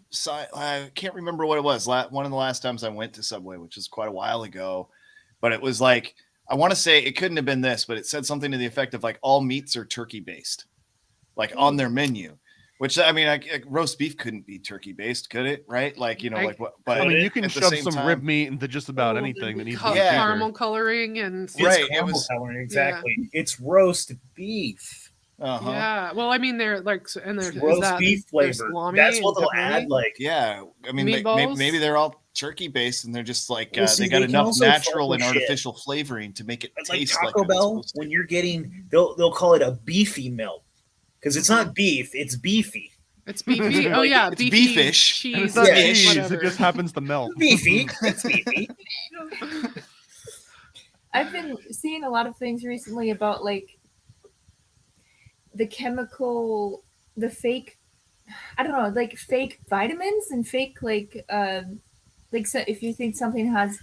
I can't remember what it was. One of the last times I went to Subway, which is quite a while ago, but it was like, I want to say it couldn't have been this, but it said something to the effect of like all meats are turkey based, like on their menu. Which, I mean, roast beef couldn't be turkey based, could it? Right? Like, you know, like what? But I mean, you can at the shove same some time- rib meat into just about Oh, anything that needs to ca- be Yeah. caramel cheaper. coloring and It's Right, it caramel was- coloring, exactly. It's roast beef. Uh-huh. yeah. Well, I mean, they're like, and It's there's roast that, beef there's flavor. salami That's what and they'll pepperoni. add. Like, Yeah, I mean, Meatballs? maybe they're all turkey based, and they're just like Well, see, they got they can enough also fuck natural with and shit. artificial flavoring to make it but like taste Taco like it's Bell, supposed to. when you're getting, they'll call it a beefy milk because it's not beef, it's beefy. It's beefy. Oh Like, yeah, it's beefy beefish. And cheese. it's not Yeah. cheese; whatever. it just happens to melt. Beefy, it's beefy. I've been seeing a lot of things recently about like the chemical, the fake, I don't know, like fake vitamins and fake like so if you think something has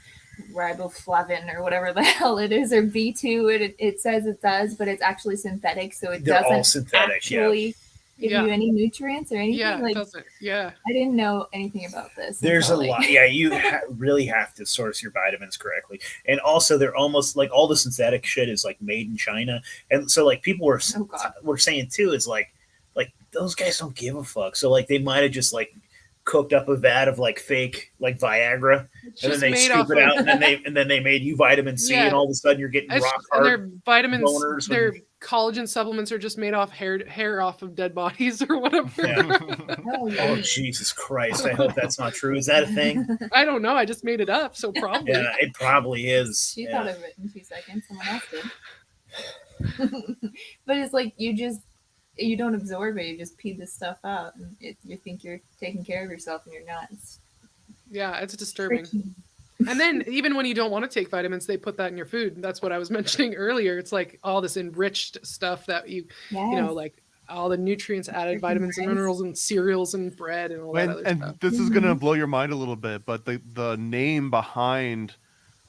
riboflavin or whatever the hell it is, or B2, it says it does, but it's actually synthetic, so it They're all doesn't synthetic, yeah. actually give Yeah. you any nutrients or anything. Yeah, it Like doesn't. Yeah. I didn't know anything about this. There's a until, like- lot. Yeah, you really have to source your vitamins correctly. And also, they're almost like all the synthetic shit is like made in China. And so, like, people Oh, God. were saying too, is like those guys don't give a fuck. So, like, they might have just like cooked up a vat of like fake like Viagra, It's and then just they made scoop off it of- out, and then they made you vitamin C, Yeah. and all of a sudden you're getting It's, rock and hard. their vitamins, boners their when- collagen supplements are just made off hair off of dead bodies or whatever. Yeah. Oh, Oh yeah. Jesus Christ! I hope that's not true. Is that a thing? I don't know. I just made it up, so probably. Yeah, it probably is. She Yeah. thought of it in 2 seconds. Someone else did. But it's like you don't absorb it. You just pee this stuff out, and you think you're taking care of yourself, and you're not. It's Yeah, it's disturbing. tricky. And then even when you don't want to take vitamins, they put that in your food. That's what I was mentioning earlier. It's like all this enriched stuff that you know, Yes. like all the nutrients added, Freaking vitamins and rice. minerals and cereals and bread and all that other And stuff. this is gonna blow your mind a little bit, but the name behind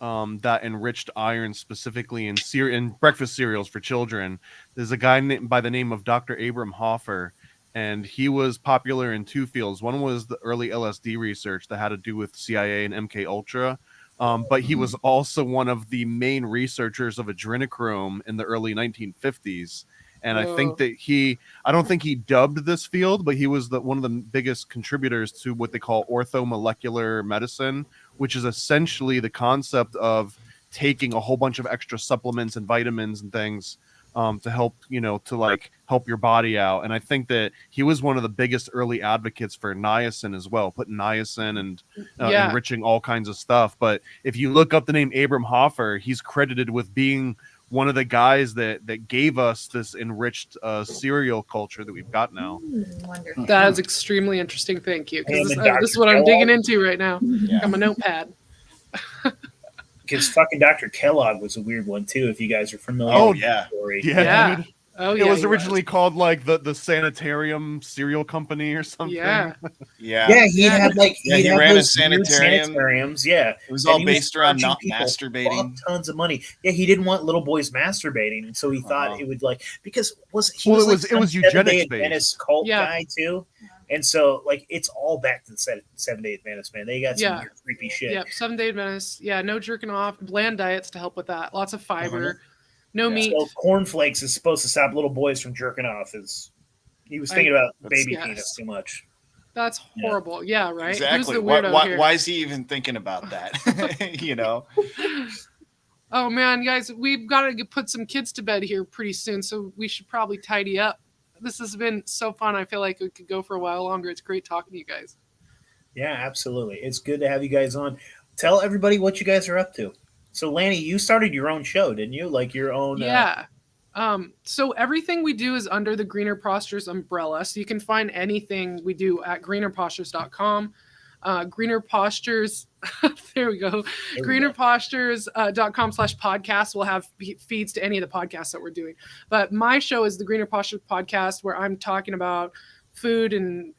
that enriched iron specifically in breakfast cereals for children, there's a guy by the name of Dr. Abram Hoffer, and he was popular in two fields. One was the early LSD research that had to do with CIA and MK Ultra, but he was also one of the main researchers of adrenochrome in the early 1950s. And I think that I don't think he dubbed this field, but he was one of the biggest contributors to what they call orthomolecular medicine, which is essentially the concept of taking a whole bunch of extra supplements and vitamins and things to help, help your body out. And I think that he was one of the biggest early advocates for niacin as well, putting niacin and Yeah. enriching all kinds of stuff. But if you look up the name Abram Hoffer, he's credited with being one of the guys that gave us this enriched cereal culture that we've got now. Wonderful. That is extremely interesting. Thank you. Him Because and this, Dr. is what I'm Kellogg. digging into right now. Yeah. I'm a notepad. Because fucking Dr. Kellogg was a weird one too. If you guys are familiar, Oh, with the yeah. story. Yeah. Dude. Oh, It yeah. was he originally called like the Sanitarium Cereal Company or something. Yeah. Yeah. Yeah, he Yeah. had like Yeah, he'd he have ran a those weird sanitarium. sanitariums. Yeah, It was And all he was based around charging not people masturbating. fuck tons of money. Yeah, he didn't want little boys masturbating, and so he thought Uh-huh. it would like because was he Well, was it like was- it some was Seventh-day eugenics-based. Adventist cult Yeah. guy too, and so like it's all back to the Seventh-day Adventist, man. They got some Yeah. weird, creepy shit. Yep. 7-day Adventist. Yeah. No jerking off. Bland diets to help with that. Lots of fiber. No Yeah. meat. So cornflakes is supposed to stop little boys from jerking off. Is he was thinking about baby yes. penis too much? That's Yeah. horrible. Yeah. Right. Who's Exactly. the Why, weirdo why, here? why is he even thinking about that? You know? Oh man, guys, we've got to put some kids to bed here pretty soon, so we should probably tidy up. This has been so fun. I feel like it could go for a while longer. It's great talking to you guys. Yeah, absolutely. It's good to have you guys on. Tell everybody what you guys are up to. So, Lanny, you started your own show, didn't you? Like your own. Yeah. So everything we do is under the Greener Postures umbrella. So you can find anything we do at greenerpostures.com. Greener Postures, there we go. Greenerpostures.com/podcast will have feeds to any of the podcasts that we're doing. But my show is the Greener Postures podcast, where I'm talking about food and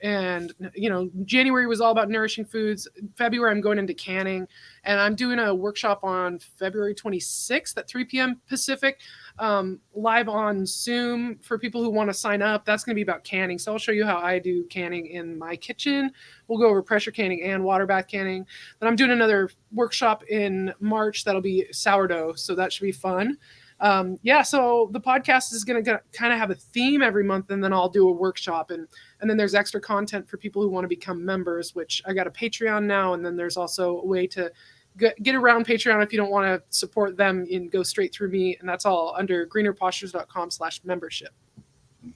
January was all about nourishing foods. February I'm going into canning, and I'm doing a workshop on February 26th at 3 p.m. Pacific, live on Zoom for people who want to sign up. That's going to be about canning, so I'll show you how I do canning in my kitchen. We'll go over pressure canning and water bath canning. Then I'm doing another workshop in March that'll be sourdough, so that should be fun. So the podcast is going to kind of have a theme every month, and then I'll do a workshop, and then there's extra content for people who want to become members, which I got a Patreon now, and then there's also a way to get around Patreon if you don't want to support them and go straight through me, and that's all under greenerpostures.com/membership.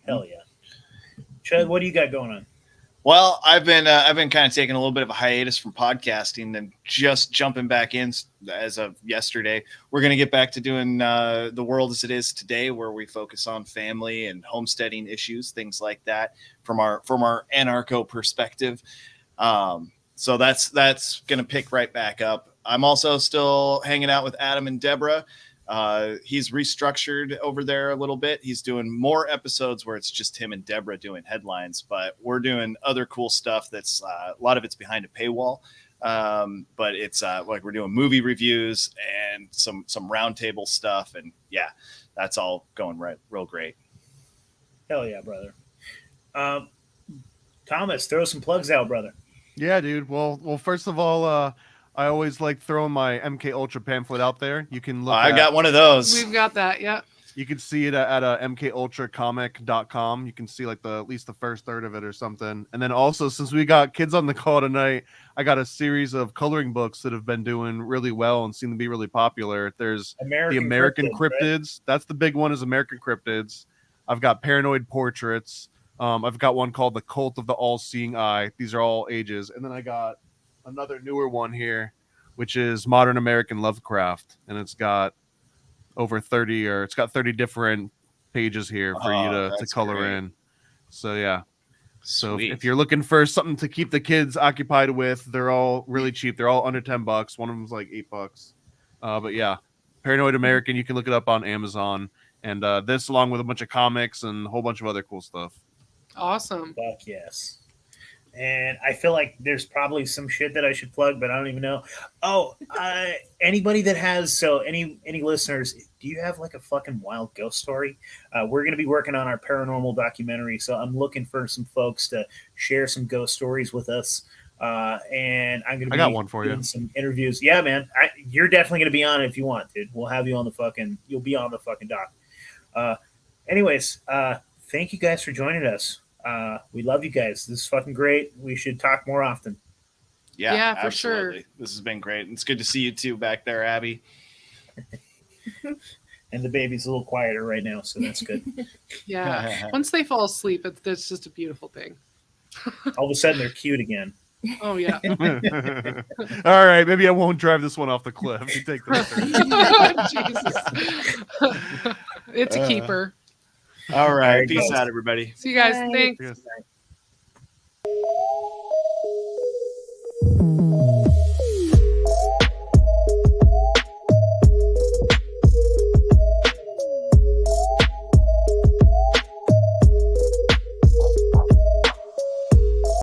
Hell yeah. Chud, what do you got going on? Well, I've been kind of taking a little bit of a hiatus from podcasting and just jumping back in as of yesterday. We're going to get back to doing The World as It Is Today, where we focus on family and homesteading issues, things like that from our anarcho perspective. So that's going to pick right back up. I'm also still hanging out with Adam and Deborah. He's restructured over there a little bit. He's doing more episodes where it's just him and Deborah doing headlines, but we're doing other cool stuff that's a lot of it's behind a paywall. But it's like we're doing movie reviews and some roundtable stuff. And yeah, that's all going real great. Hell yeah, brother. Thomas, throw some plugs out, brother. Yeah, dude. Well, first of all, I always like throwing my MK Ultra pamphlet out there. You can look. I got one of those. We've got that, yeah. You can see it at mkultracomic.com. You can see like at least the first third of it or something. And then also, since we got kids on the call tonight, I got a series of coloring books that have been doing really well and seem to be really popular. There's the American Cryptids. Right? That's the big one, is American Cryptids. I've got Paranoid Portraits. I've got one called The Cult of the All-Seeing Eye. These are all ages. And then I got another newer one here, which is Modern American Lovecraft, and it's got over 30 different pages here for you to color great. In. So yeah. So if you're looking for something to keep the kids occupied with, they're all really cheap. They're all under $10. One of them's like $8. But yeah, Paranoid American, you can look it up on Amazon, and this along with a bunch of comics and a whole bunch of other cool stuff. Awesome. Fuck yes. And I feel like there's probably some shit that I should plug, but I don't even know. Oh, anybody that has, any listeners, do you have like a fucking wild ghost story? We're going to be working on our paranormal documentary, so I'm looking for some folks to share some ghost stories with us. And I'm going to got one for you. Some interviews. Yeah, man. You're definitely going to be on it if you want, dude. We'll have you on you'll be on the fucking doc. Anyways, thank you guys for joining us. We love you guys. This is fucking great. We should talk more often. Yeah, for absolutely. sure. This has been great. It's good to see you too back there, Abby. And the baby's a little quieter right now, so that's good. Yeah. Once they fall asleep, it's just a beautiful thing. All of a sudden, they're cute again. Oh, yeah. All right. Maybe I won't drive this one off the cliff. You take this. Jesus. It's a keeper. All right. Peace out, everybody. See you guys. Bye. Thanks. Yes.